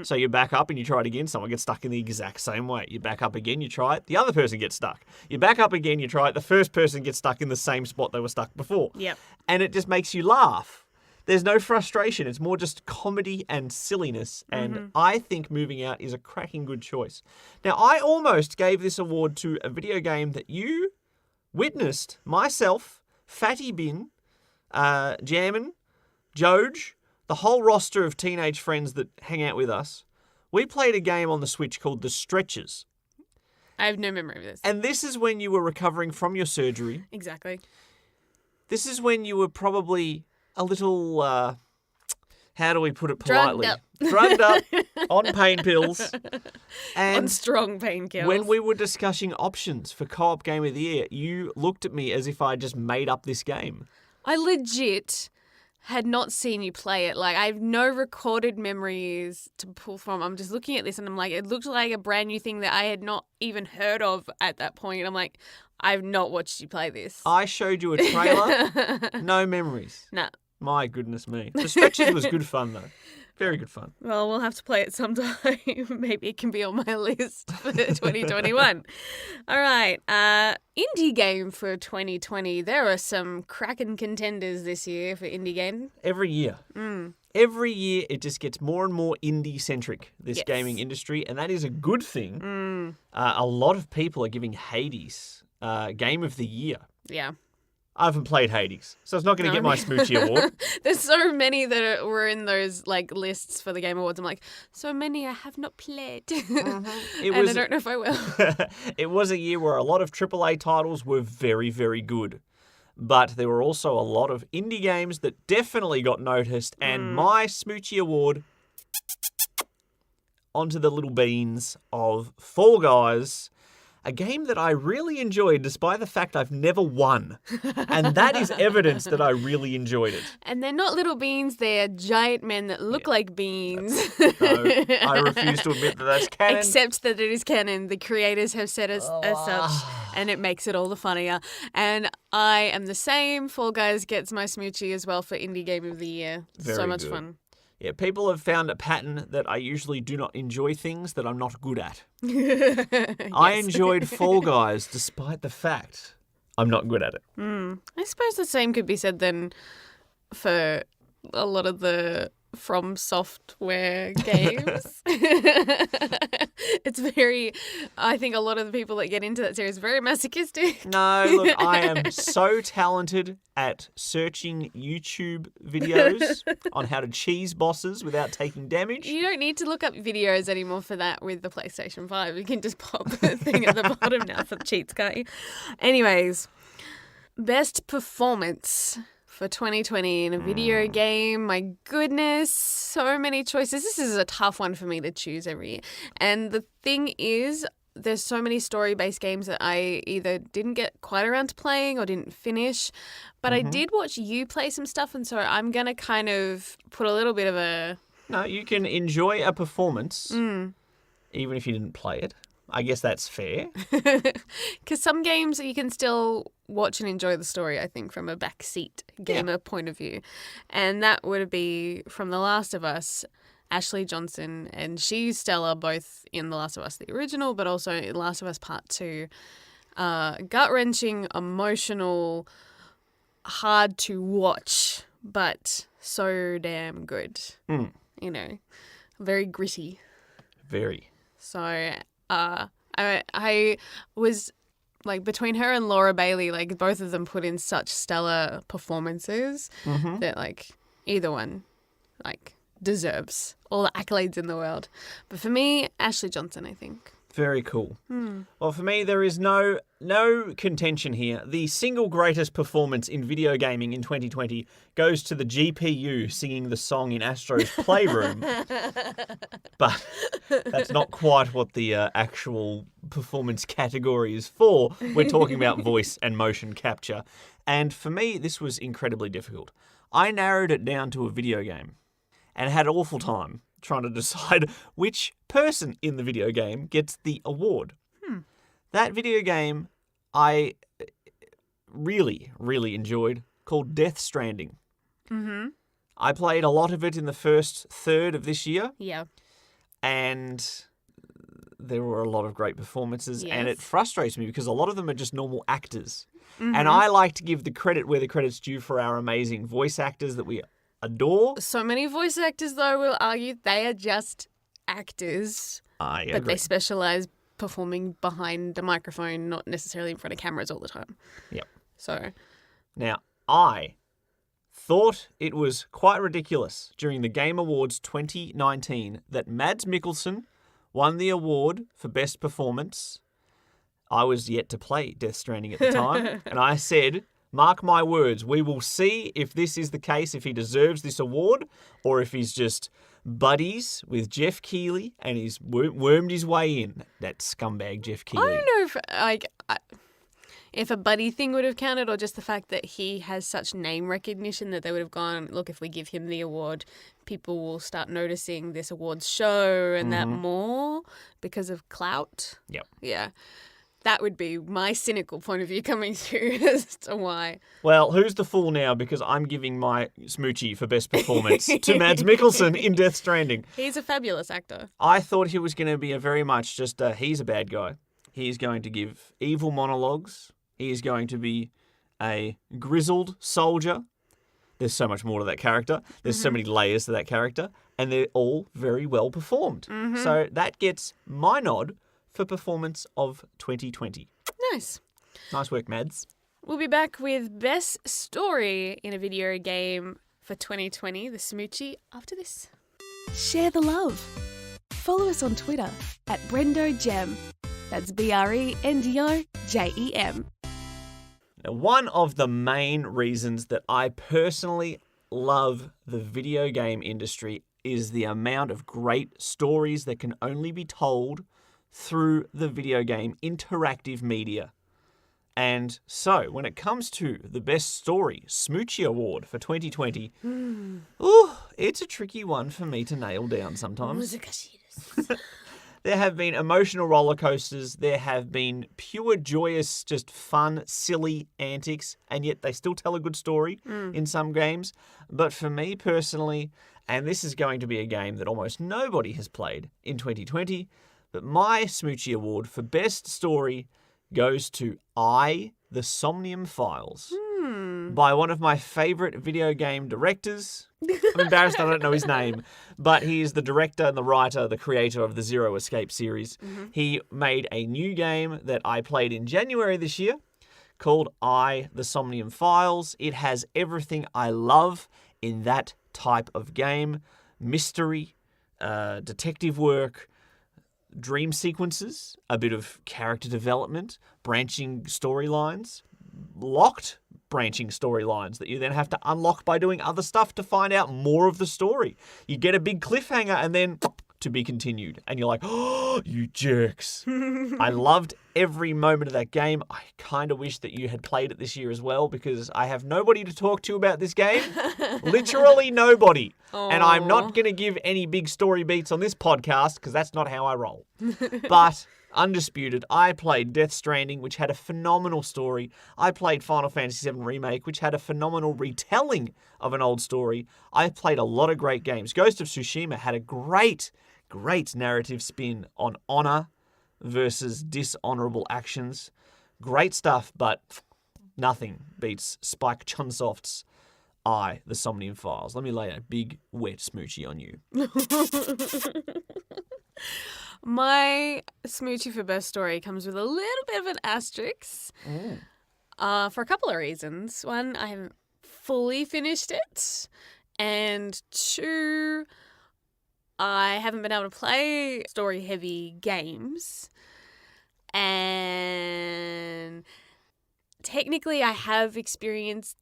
So you back up and you try it again, someone gets stuck in the exact same way. You back up again, you try it, the other person gets stuck. You back up again, you try it, the first person gets stuck in the same spot they were stuck before. Yep. And it just makes you laugh There's no frustration. It's more just comedy and silliness. And I think Moving Out is a cracking good choice. Now, I almost gave this award to a video game that you witnessed, myself, Fatty Bin, Jammin, Joj, the whole roster of teenage friends that hang out with us. We played a game on the Switch called The Stretches. I have no memory of this. And this is when you were recovering from your surgery. Exactly. This is when you were probably a little, how do we put it politely? Drugged up on pain pills. And on strong painkillers. when we were discussing options for Co-op Game of the Year, you looked at me as if I just made up this game. I legit had not seen you play it. Like, I have no recorded memories to pull from. I'm just looking at this and I'm like, it looked like a brand new thing that I had not even heard of at that point. I'm like, I've not watched you play this. I showed you a trailer. No memories. Nah. My goodness me. The Stretches was good fun, though. Very good fun. Well, we'll have to play it sometime. Maybe it can be on my list for 2021. All right. Indie game for 2020. There are some cracking contenders this year for indie game. Every year. Every year it just gets more and more indie-centric, this Yes. gaming industry, and that is a good thing. A lot of people are giving Hades Game of the Year. Yeah. I haven't played Hades, so it's not going to get my Smoochie Award. There's so many that were in those like lists for the Game Awards. I'm like, so many I have not played. It and I don't know if I will. It was a year where a lot of AAA titles were very, very good. But there were also a lot of indie games that definitely got noticed. And my Smoochie Award onto the little beans of Fall Guys, a game that I really enjoyed despite the fact I've never won. And that is evidence that I really enjoyed it. And they're not little beans, they're giant men that look like beans. No, I refuse to admit that that's canon. Except that it is canon. The creators have said as such, and it makes it all the funnier. And I am the same. Fall Guys gets my Smoochie as well for Indie Game of the Year. Very so much good. fun. Yeah, people have found a pattern that I usually do not enjoy things that I'm not good at. I enjoyed Fall Guys despite the fact I'm not good at it. I suppose the same could be said then for a lot of the From Software games. It's very, I think a lot of the people that get into that series are very masochistic. No, look, I am so talented at searching YouTube videos on how to cheese bosses without taking damage. You don't need to look up videos anymore for that with the PlayStation 5. You can just pop the thing at the bottom now for the cheats, can't you? Anyways, best performance for 2020 in a video game. My goodness, so many choices. This is a tough one for me to choose every year. And the thing is, there's so many story-based games that I either didn't get quite around to playing or didn't finish. But I did watch you play some stuff, and so I'm going to kind of put a little bit of a... No, you can enjoy a performance even if you didn't play it. I guess that's fair. Because some games you can still watch and enjoy the story, I think, from a backseat gamer point of view. And that would be from The Last of Us, Ashley Johnson, and she's stellar both in The Last of Us, the original, but also in The Last of Us Part 2. Gut-wrenching, emotional, hard to watch, but so damn good. You know, very gritty. Very. So... I was like between her and Laura Bailey, like both of them put in such stellar performances that like either one like deserves all the accolades in the world. But for me, Ashley Johnson, I think. Very cool. Well, for me, there is no contention here. The single greatest performance in video gaming in 2020 goes to the GPU singing the song in Astro's Playroom. But that's not quite what the actual performance category is for. We're talking about voice and motion capture. And for me, this was incredibly difficult. I narrowed it down to a video game and had an awful time trying to decide which person in the video game gets the award. That video game I really, really enjoyed, called Death Stranding. I played a lot of it in the first third of this year. Yeah. And there were a lot of great performances. Yes. And it frustrates me because a lot of them are just normal actors. And I like to give the credit where the credit's due for our amazing voice actors that we adore. So many voice actors, though, will argue they are just actors, I but agree. they specialize performing behind a microphone, not necessarily in front of cameras all the time. Yep. So, Now, I thought it was quite ridiculous during the Game Awards 2019 that Mads Mikkelsen won the award for Best Performance. I was yet to play Death Stranding at the time, and I said, mark my words, we will see if this is the case, if he deserves this award, or if he's just buddies with Jeff Keighley and he's wormed his way in. That scumbag Jeff Keighley. I don't know if a buddy thing would have counted, or just the fact that he has such name recognition that they would have gone, look, if we give him the award, people will start noticing this awards show and that more because of clout. Yep. Yeah. That would be my cynical point of view coming through as to why. Well, who's the fool now? Because I'm giving my Smoochie for Best Performance to Mads Mikkelsen in Death Stranding. He's a fabulous actor. I thought he was going to be a very much just he's a bad guy. He's going to give evil monologues. He is going to be a grizzled soldier. There's so much more to that character. There's so many layers to that character. And they're all very well performed. So that gets my nod for Performance of 2020. Nice. Nice work, Mads. We'll be back with Best Story in a Video Game for 2020, the Smoochie, after this. Share the love. Follow us on Twitter at Brendo Jem. That's BRENDOJEM. Now, one of the main reasons that I personally love the video game industry is the amount of great stories that can only be told through the video game interactive media. And so, when it comes to the Best Story Smoochie Award for 2020, it's a tricky one for me to nail down sometimes. There have been emotional roller coasters, there have been pure joyous, just fun, silly antics, and yet they still tell a good story in some games. But for me personally, and this is going to be a game that almost nobody has played in 2020, but my Smoochie Award for Best Story goes to The Somnium Files by one of my favourite video game directors. I'm embarrassed I don't know his name, but he is the director and the writer, the creator of the Zero Escape series. He made a new game that I played in January this year called The Somnium Files. It has everything I love in that type of game. Mystery, detective work, dream sequences, a bit of character development, branching storylines, locked branching storylines that you then have to unlock by doing other stuff to find out more of the story. You get a big cliffhanger and then to be continued. And you're like, oh, you jerks. I loved every moment of that game. I kind of wish that you had played it this year as well, because I have nobody to talk to about this game. Literally nobody. Aww. And I'm not going to give any big story beats on this podcast because that's not how I roll. But undisputed, I played Death Stranding, which had a phenomenal story. I played Final Fantasy VII Remake, which had a phenomenal retelling of an old story. I played a lot of great games. Ghost of Tsushima had a great narrative spin on honor versus dishonorable actions. Great stuff, but nothing beats Spike Chunsoft's The Somnium Files. Let me lay a big, wet smoochie on you. My Smoochie for Best Story comes with a little bit of an asterisk for a couple of reasons. One, I haven't fully finished it. And two, I haven't been able to play story-heavy games. And technically I have experienced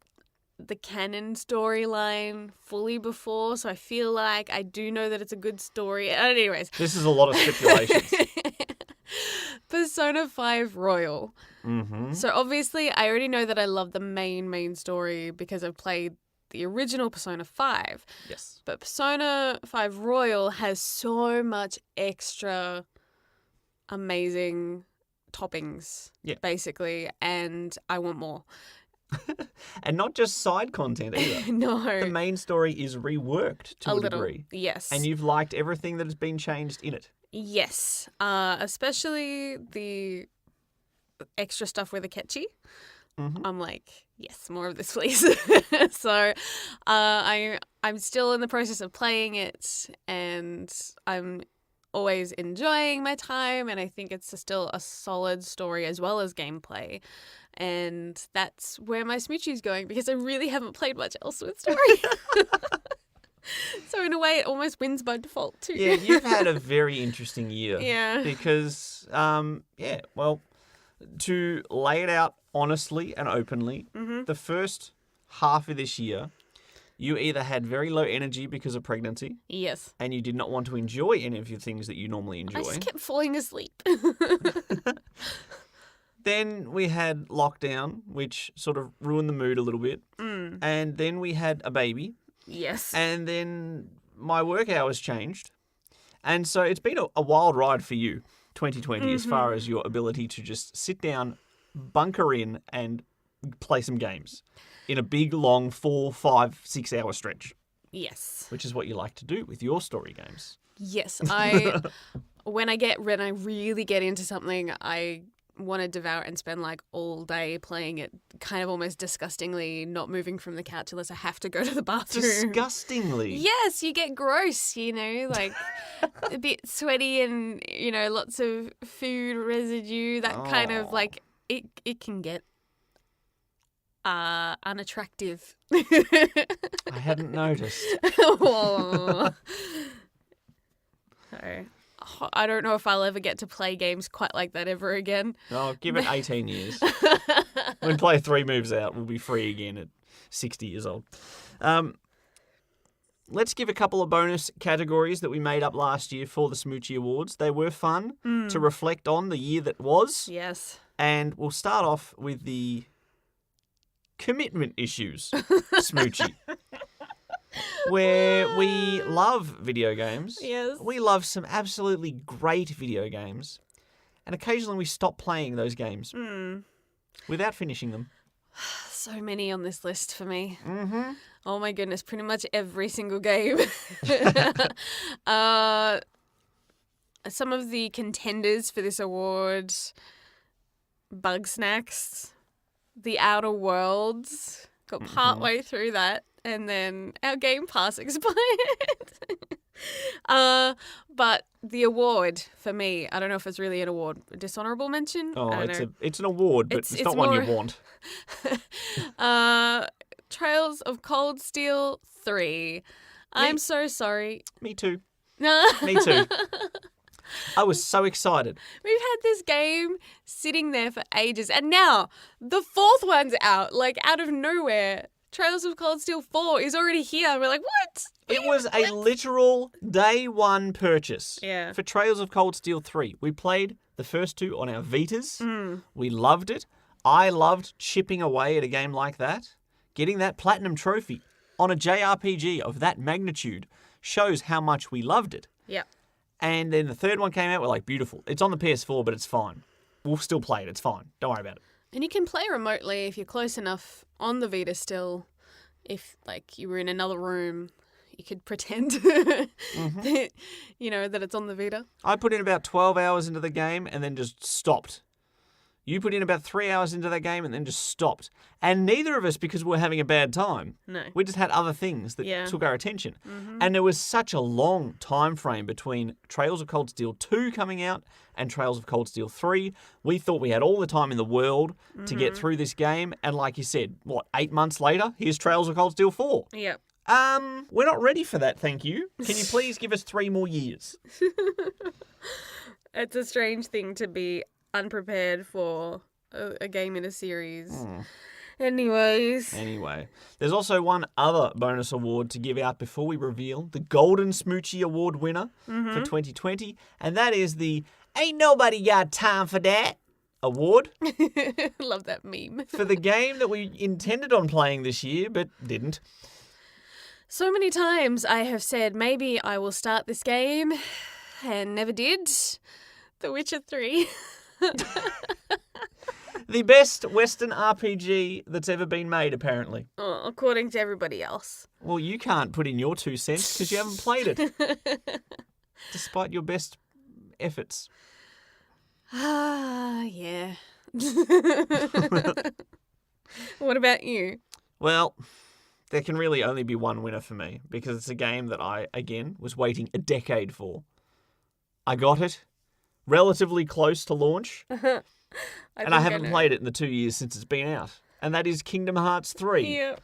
the canon storyline fully before, so I feel like I do know that it's a good story. Anyways. This is a lot of stipulations. Persona 5 Royal. Mm-hmm. So obviously I already know that I love the main story because I've played the original Persona 5. Yes. But Persona 5 Royal has so much extra amazing toppings, basically, and I want more. And not just side content either. No. The main story is reworked to a little degree. Yes. And you've liked everything that has been changed in it. Yes. Especially the extra stuff with Akechi. I'm like, yes, more of this, please. So I'm still in the process of playing it, and I'm always enjoying my time, and I think it's still a solid story as well as gameplay. And that's where my Smoochie is going, because I really haven't played much else with story. So in a way, it almost wins by default too. Yeah, you've had a very interesting year. Yeah. Because, well, to lay it out honestly and openly, the first half of this year, you either had very low energy because of pregnancy. Yes. And you did not want to enjoy any of your things that you normally enjoy. I just kept falling asleep. Then we had lockdown, which sort of ruined the mood a little bit. And then we had a baby. Yes. And then my work hours changed. And so it's been a wild ride for you, 2020, as far as your ability to just sit down, bunker in, and play some games in a big, long 4, 5, 6 hour stretch. Yes. Which is what you like to do with your story games. Yes. When I really get into something, I want to devour it and spend like all day playing it, kind of almost disgustingly, not moving from the couch unless I have to go to the bathroom. Disgustingly? Yes, you get gross, like a bit sweaty and, lots of food residue, that kind of like, it can get unattractive. I hadn't noticed. Oh. So, I don't know if I'll ever get to play games quite like that ever again. Oh, give it 18 years. When Player 3 moves out, we'll be free again at 60 years old. Let's give a couple of bonus categories that we made up last year for the Smoochie Awards. They were fun to reflect on the year that was. Yes. And we'll start off with the commitment issues Smoochie. Where we love video games. Yes. We love some absolutely great video games. And occasionally we stop playing those games without finishing them. So many on this list for me. Mm-hmm. Oh my goodness, pretty much every single game. Some of the contenders for this award: Bug Snacks, The Outer Worlds. Got partway through that, and then our Game Pass expired. But the award for me, I don't know if it's really an award. Dishonorable mention? Oh, I don't know. it's an award, but it's not one you want. Trails of Cold Steel 3. I'm so sorry. Me too. No. Me too. I was so excited. We've had this game sitting there for ages, and now the fourth one's out, like out of nowhere. Trails of Cold Steel 4 is already here. We're like, what? It was a literal day one purchase for Trails of Cold Steel 3. We played the first two on our Vitas. We loved it. I loved chipping away at a game like that. Getting that platinum trophy on a JRPG of that magnitude shows how much we loved it. Yeah. And then the third one came out, we're like, beautiful. It's on the PS4, but it's fine. We'll still play it. It's fine. Don't worry about it. And you can play remotely if you're close enough on the Vita still. If, like, you were in another room, you could pretend that, that it's on the Vita. I put in about 12 hours into the game and then just stopped. You put in about 3 hours into that game and then just stopped. And neither of us because we were having a bad time. No. We just had other things that took our attention. And there was such a long time frame between Trails of Cold Steel 2 coming out and Trails of Cold Steel 3. We thought we had all the time in the world to get through this game. And like you said, 8 months later, here's Trails of Cold Steel 4. Yep. We're not ready for that, thank you. Can you please give us 3 more years? It's a strange thing to be unprepared for a game in a series. Anyway, there's also one other bonus award to give out before we reveal the Golden Smoochie Award winner for 2020, and that is the Ain't Nobody Got Time for That award. Love that meme. For the game that we intended on playing this year, but didn't. So many times I have said maybe I will start this game and never did. The Witcher 3. The best Western RPG that's ever been made, apparently. Oh, according to everybody else. Well, you can't put in your 2 cents because you haven't played it. Despite your best efforts. Ah, yeah. What about you? Well, there can really only be one winner for me because it's a game that I, again, was waiting a decade for. I got it relatively close to launch, and I haven't played it in the 2 years since it's been out. And that is Kingdom Hearts 3. Yeah.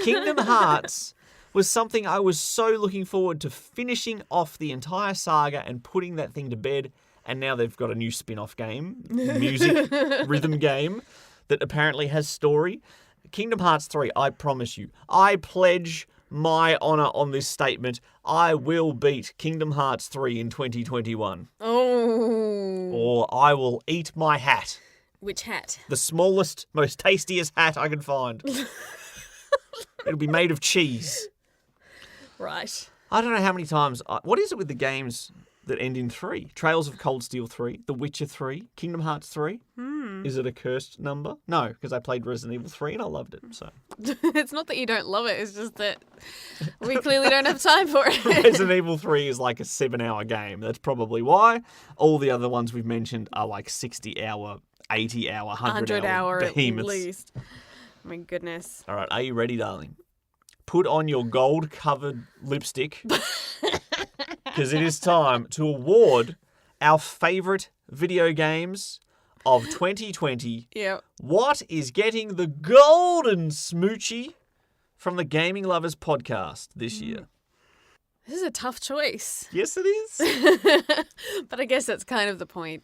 Kingdom Hearts was something I was so looking forward to finishing off the entire saga and putting that thing to bed. And now they've got a new spin-off game, music, rhythm game, that apparently has story. Kingdom Hearts 3, I promise you, I pledge my honour on this statement, I will beat Kingdom Hearts 3 in 2021. Oh. Or I will eat my hat. Which hat? The smallest, most tastiest hat I can find. It'll be made of cheese. Right. I don't know how many times... what is it with the games that end in 3? Trails of Cold Steel 3, The Witcher 3, Kingdom Hearts 3? Is it a cursed number? No, because I played Resident Evil 3 and I loved it. So It's not that you don't love it, it's just that we clearly don't have time for it. Resident Evil 3 is like a 7-hour game. That's probably why. All the other ones we've mentioned are like 60-hour, 80-hour, 100-hour behemoths. At least. My goodness. All right, are you ready, darling? Put on your gold-covered lipstick because it is time to award our favourite video games of 2020. Yep. What is getting the Golden Smoochie from the Gaming Lovers podcast this year? This is a tough choice. Yes, it is. But I guess that's kind of the point.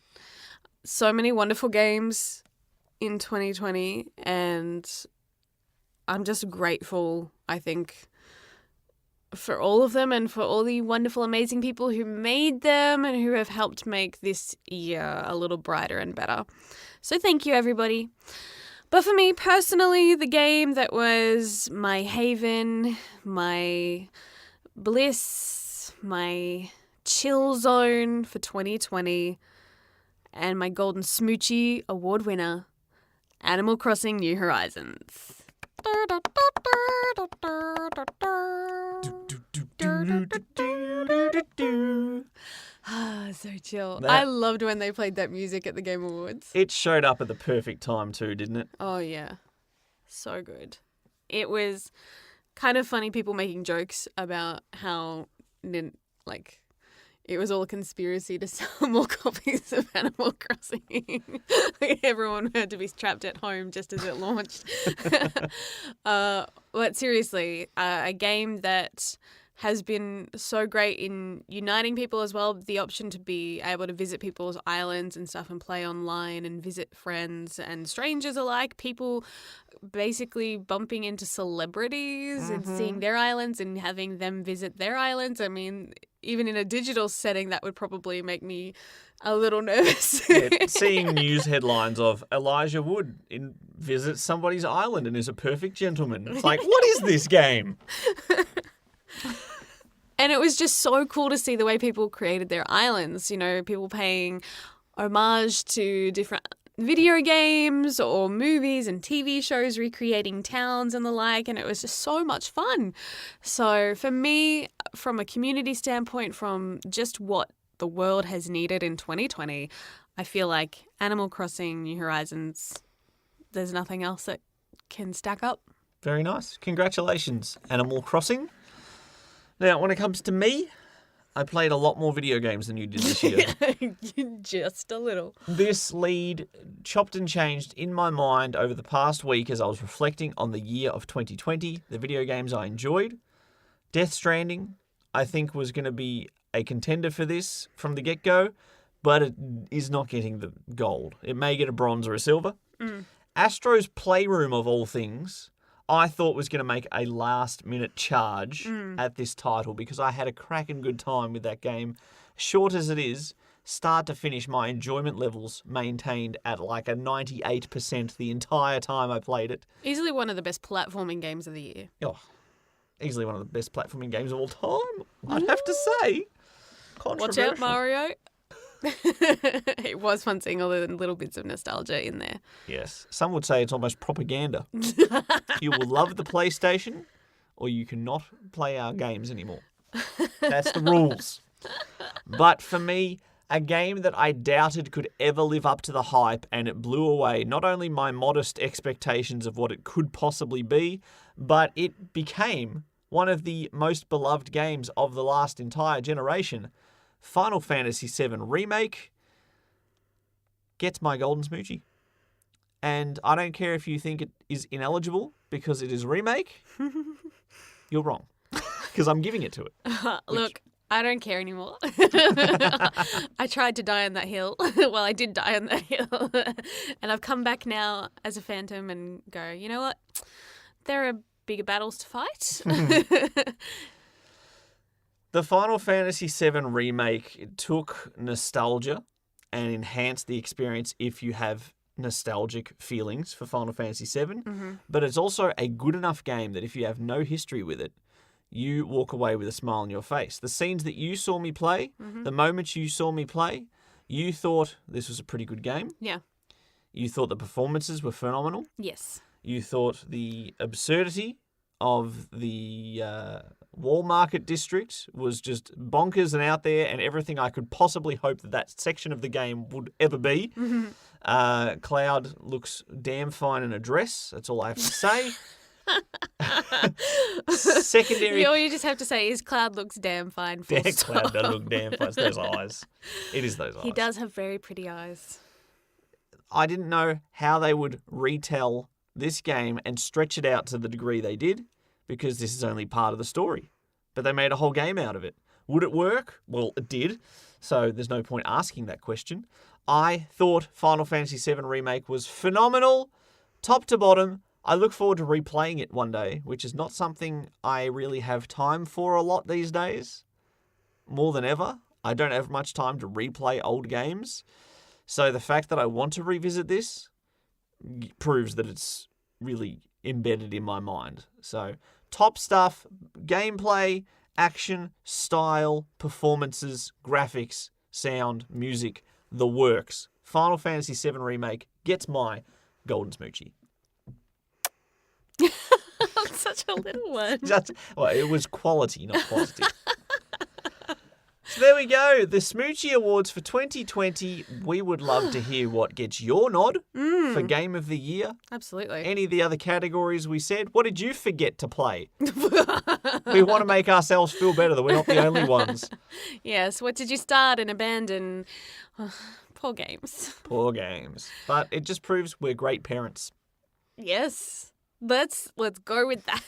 So many wonderful games in 2020, and I'm just grateful, I think, for all of them and for all the wonderful, amazing people who made them and who have helped make this year a little brighter and better. So thank you, everybody. But for me personally, the game that was my haven, my bliss, my chill zone for 2020, and my Golden Smoochie award winner, Animal Crossing New Horizons. So chill. I loved when they played that music at the Game Awards. It showed up at the perfect time too, didn't it? Oh, yeah. So good. It was kind of funny people making jokes about how, like, it was all a conspiracy to sell more copies of Animal Crossing. Everyone had to be trapped at home just as it launched. But seriously, a game that has been so great in uniting people as well. The option to be able to visit people's islands and stuff and play online and visit friends and strangers alike. People basically bumping into celebrities and seeing their islands and having them visit their islands. I mean, even in a digital setting, that would probably make me a little nervous. Seeing news headlines of Elijah Wood visits somebody's island and is a perfect gentleman. It's like, what is this game? And it was just so cool to see the way people created their islands. You know, people paying homage to different video games or movies and TV shows, recreating towns and the like. And it was just so much fun. So for me, from a community standpoint, from just what the world has needed in 2020, I feel like Animal Crossing New Horizons, there's nothing else that can stack up. Very nice. Congratulations, Animal Crossing. Now, when it comes to me, I played a lot more video games than you did this year. Just a little. This lead chopped and changed in my mind over the past week as I was reflecting on the year of 2020, the video games I enjoyed. Death Stranding, I think, was going to be a contender for this from the get-go, but it is not getting the gold. It may get a bronze or a silver. Astro's Playroom, of all things, I thought was going to make a last-minute charge at this title because I had a cracking good time with that game. Short as it is, start to finish, my enjoyment levels maintained at like a 98% the entire time I played it. Easily one of the best platforming games of the year. Oh, easily one of the best platforming games of all time, I'd have to say. Watch out, Mario. It was fun seeing all the little bits of nostalgia in there. Yes. Some would say it's almost propaganda. You will love the PlayStation or you cannot play our games anymore. That's the rules. But for me, A game that I doubted could ever live up to the hype, and it blew away not only my modest expectations of what it could possibly be, but it became one of the most beloved games of the last entire generation. Final Fantasy VII Remake gets my Golden Smoochie. And I don't care if you think it is ineligible because it is remake. You're wrong. Because I'm giving it to it. Look, I don't care anymore. I tried to die on that hill. Well, I did die on that hill. And I've come back now as a phantom and go, you know what? There are bigger battles to fight. The Final Fantasy VII Remake took nostalgia and enhanced the experience if you have nostalgic feelings for Final Fantasy VII. But it's also a good enough game that if you have no history with it, you walk away with a smile on your face. The scenes that you saw me play, the moments you saw me play, you thought this was a pretty good game. Yeah. You thought the performances were phenomenal. Yes. You thought the absurdity of the Wall Market District was just bonkers and out there, and everything I could possibly hope that section of the game would ever be. Cloud looks damn fine in a dress. That's all I have to say. Secondary. All you just have to say is Cloud looks damn fine. Full stop. Cloud does look damn fine. It's those eyes. It is those eyes. He does have very pretty eyes. I didn't know how they would retell this game and stretch it out to the degree they did, because this is only part of the story. But they made a whole game out of it. Would it work? Well, it did. So there's no point asking that question. I thought Final Fantasy VII Remake was phenomenal, top to bottom. I look forward to replaying it one day, which is not something I really have time for a lot these days. More than ever. I don't have much time to replay old games. So the fact that I want to revisit this proves that it's really embedded in my mind. So top stuff, gameplay, action, style, performances, graphics, sound, music, the works. Final Fantasy VII Remake gets my Golden Smoochie. Such a little one. Well, it was quality, not quantity. So there we go. The Smoochie Awards for 2020. We would love to hear what gets your nod for Game of the Year. Absolutely. Any of the other categories we said. What did you forget to play? We want to make ourselves feel better that we're not the only ones. Yes. What did you start and abandon? Poor games. Poor games. But it just proves we're great parents. Yes. Let's go with that.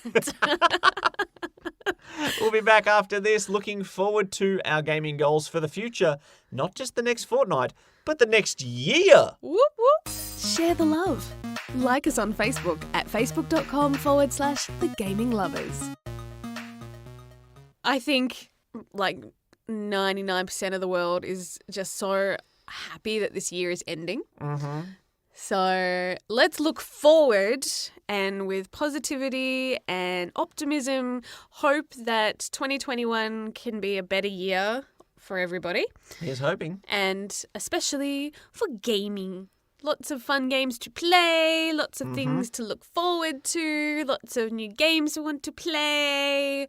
We'll be back after this, looking forward to our gaming goals for the future. Not just the next fortnight, but the next year. Whoop, whoop. Share the love. Like us on Facebook at facebook.com/The Gaming Lovers. I think like 99% of the world is just so happy that this year is ending. So let's look forward and with positivity and optimism, hope that 2021 can be a better year for everybody. Here's hoping. And especially for gaming. Lots of fun games to play, lots of things to look forward to, lots of new games we want to play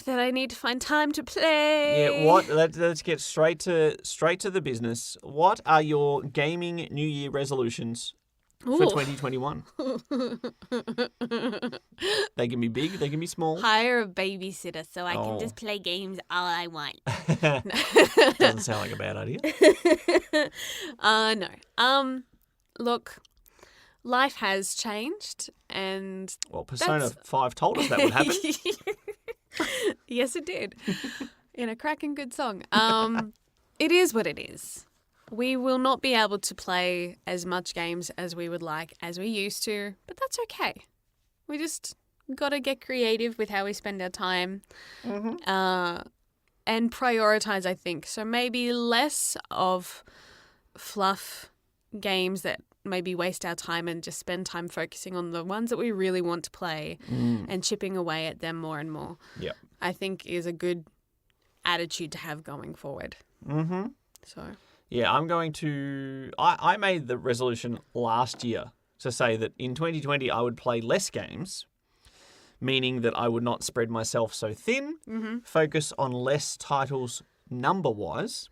that I need to find time to play. Yeah, what? Let's get straight to the business. What are your gaming New Year resolutions for 2021? They can be big, they can be small. Hire a babysitter so I can just play games all I want. Doesn't sound like a bad idea. No. Look, life has changed and... Well, Persona 5 told us that would happen. Yes, it did. In a cracking good song. It is what it is. We will not be able to play as much games as we would like as we used to, but that's okay. We just got to get creative with how we spend our time and prioritize, I think. So maybe less of fluff games that maybe waste our time and just spend time focusing on the ones that we really want to play and chipping away at them more and more. Yeah, I think is a good attitude to have going forward. So yeah, I'm going to... I made the resolution last year to say that in 2020 I would play less games, meaning that I would not spread myself so thin, focus on less titles number-wise,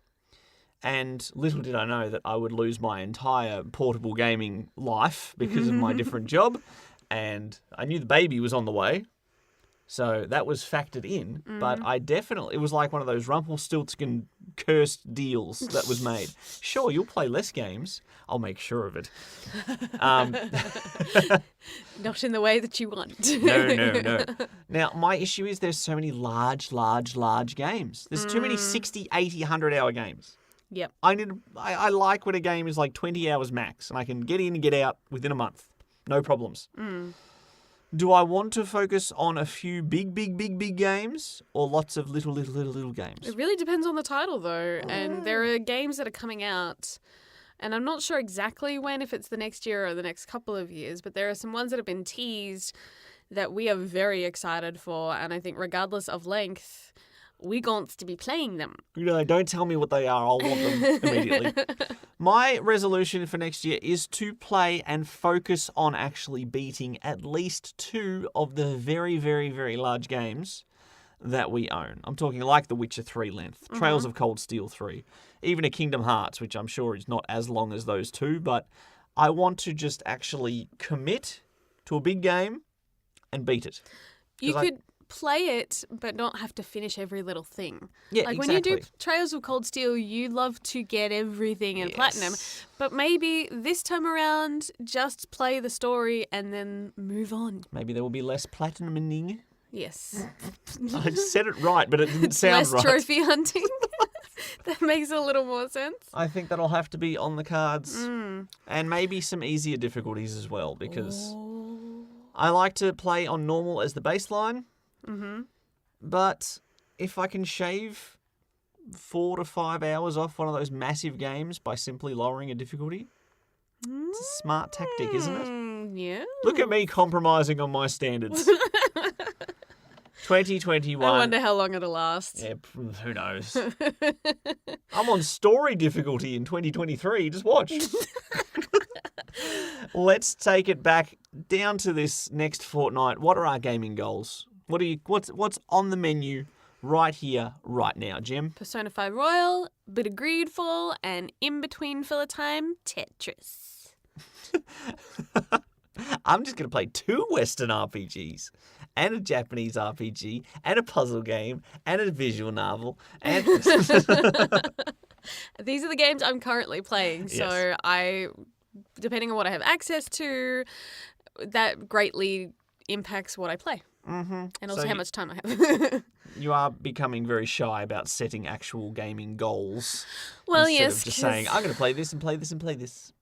And little did I know that I would lose my entire portable gaming life because of my different job. And I knew the baby was on the way. So that was factored in. But it was like one of those Rumpelstiltskin cursed deals that was made. Sure, you'll play less games. I'll make sure of it. Not in the way that you want. No. Now, my issue is there's so many large games. There's too many 60, 80, 100-hour games. Yep. I like when a game is like 20 hours max and I can get in and get out within a month. No problems. Do I want to focus on a few big games or lots of little games? It really depends on the title, though. And there are games that are coming out, and I'm not sure exactly when, if it's the next year or the next couple of years, but there are some ones that have been teased that we are very excited for. And I think regardless of length, we're going to be playing them. Don't tell me what they are. I'll want them immediately. My resolution for next year is to play and focus on actually beating at least 2 of the very, very, very large games that we own. I'm talking like The Witcher 3 length, Trails of Cold Steel 3, even a Kingdom Hearts, which I'm sure is not as long as those 2, but I want to just actually commit to a big game and beat it. You could play it, but not have to finish every little thing. Yeah, like exactly. when you do Trails of Cold Steel, you love to get everything in platinum. But maybe this time around, just play the story and then move on. Maybe there will be less platinuming. Yes. I said it right, but it didn't sound less right. trophy hunting. That makes a little more sense. I think that'll have to be on the cards. And maybe some easier difficulties as well, because I like to play on normal as the baseline. But if I can shave 4 to 5 hours off one of those massive games by simply lowering a difficulty, it's a smart tactic, isn't it? Yeah. Look at me compromising on my standards. 2021. I wonder how long it'll last. Yeah, who knows? I'm on story difficulty in 2023. Just watch. Let's take it back down to this next fortnight. What are our gaming goals? What's on the menu right here, right now, Jem? Persona 5 Royal, bit of Greedfall, and in between filler time, Tetris. I'm just going to play 2 Western RPGs and a Japanese RPG and a puzzle game and a visual novel. And These are the games I'm currently playing, so Yes. depending on what I have access to, that greatly impacts what I play. And also how much time I have. You are becoming very shy about setting actual gaming goals. Well, instead yes. of just saying, I'm going to play this and play this and play this.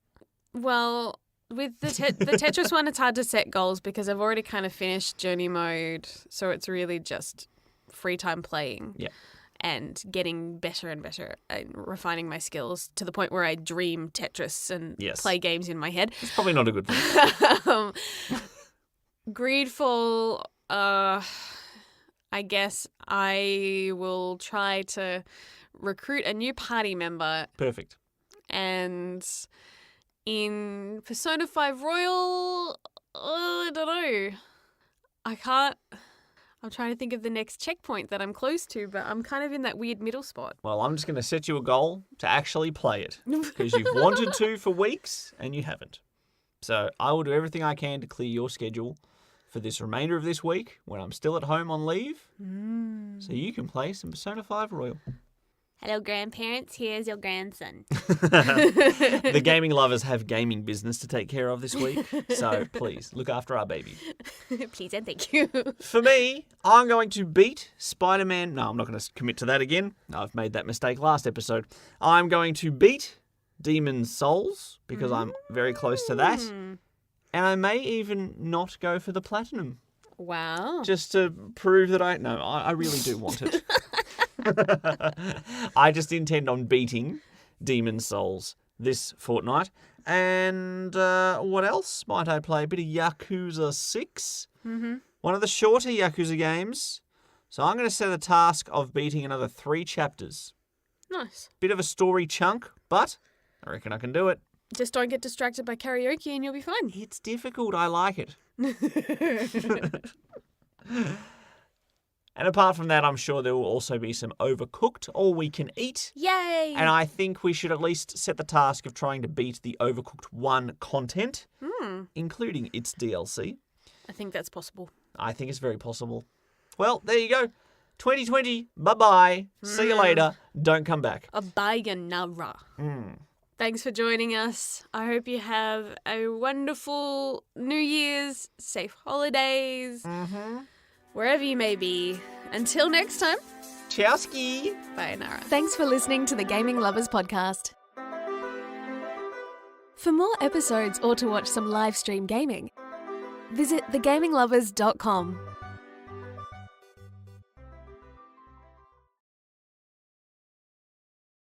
Well, with the Tetris one, it's hard to set goals because I've already kind of finished journey mode, so it's really just free time playing. Yeah. And getting better and better and refining my skills to the point where I dream Tetris and play games in my head. It's probably not a good thing. Greedfall, I guess I will try to recruit a new party member. Perfect. And in Persona 5 Royal, I don't know. I'm trying to think of the next checkpoint that I'm close to, but I'm kind of in that weird middle spot. Well, I'm just going to set you a goal to actually play it because you've wanted to for weeks and you haven't. So I will do everything I can to clear your schedule for this remainder of this week when I'm still at home on leave so you can play some Persona 5 Royal. Hello, grandparents. Here's your grandson. The gaming lovers have gaming business to take care of this week, so please look after our baby. Please and thank you. For me, I'm going to beat Spider-Man. No, I'm not going to commit to that again. I've made that mistake last episode. I'm going to beat Demon's Souls because I'm very close to that. And I may even not go for the platinum. Wow. Just to prove that I really do want it. I just intend on beating Demon's Souls this fortnight. And what else might I play? A bit of Yakuza 6. One of the shorter Yakuza games. So I'm going to set a task of beating another 3 chapters. Nice. Bit of a story chunk, but I reckon I can do it. Just don't get distracted by karaoke and you'll be fine. It's difficult. I like it. And apart from that, I'm sure there will also be some Overcooked All We Can Eat. Yay! And I think we should at least set the task of trying to beat the Overcooked 1 content, including its DLC. I think that's possible. I think it's very possible. Well, there you go. 2020, bye-bye. See you later. Don't come back. A bayanara. Thanks for joining us. I hope you have a wonderful New Year's, safe holidays, wherever you may be. Until next time. Chowski. Bye, Nara. Thanks for listening to the Gaming Lovers podcast. For more episodes or to watch some live stream gaming, visit thegaminglovers.com.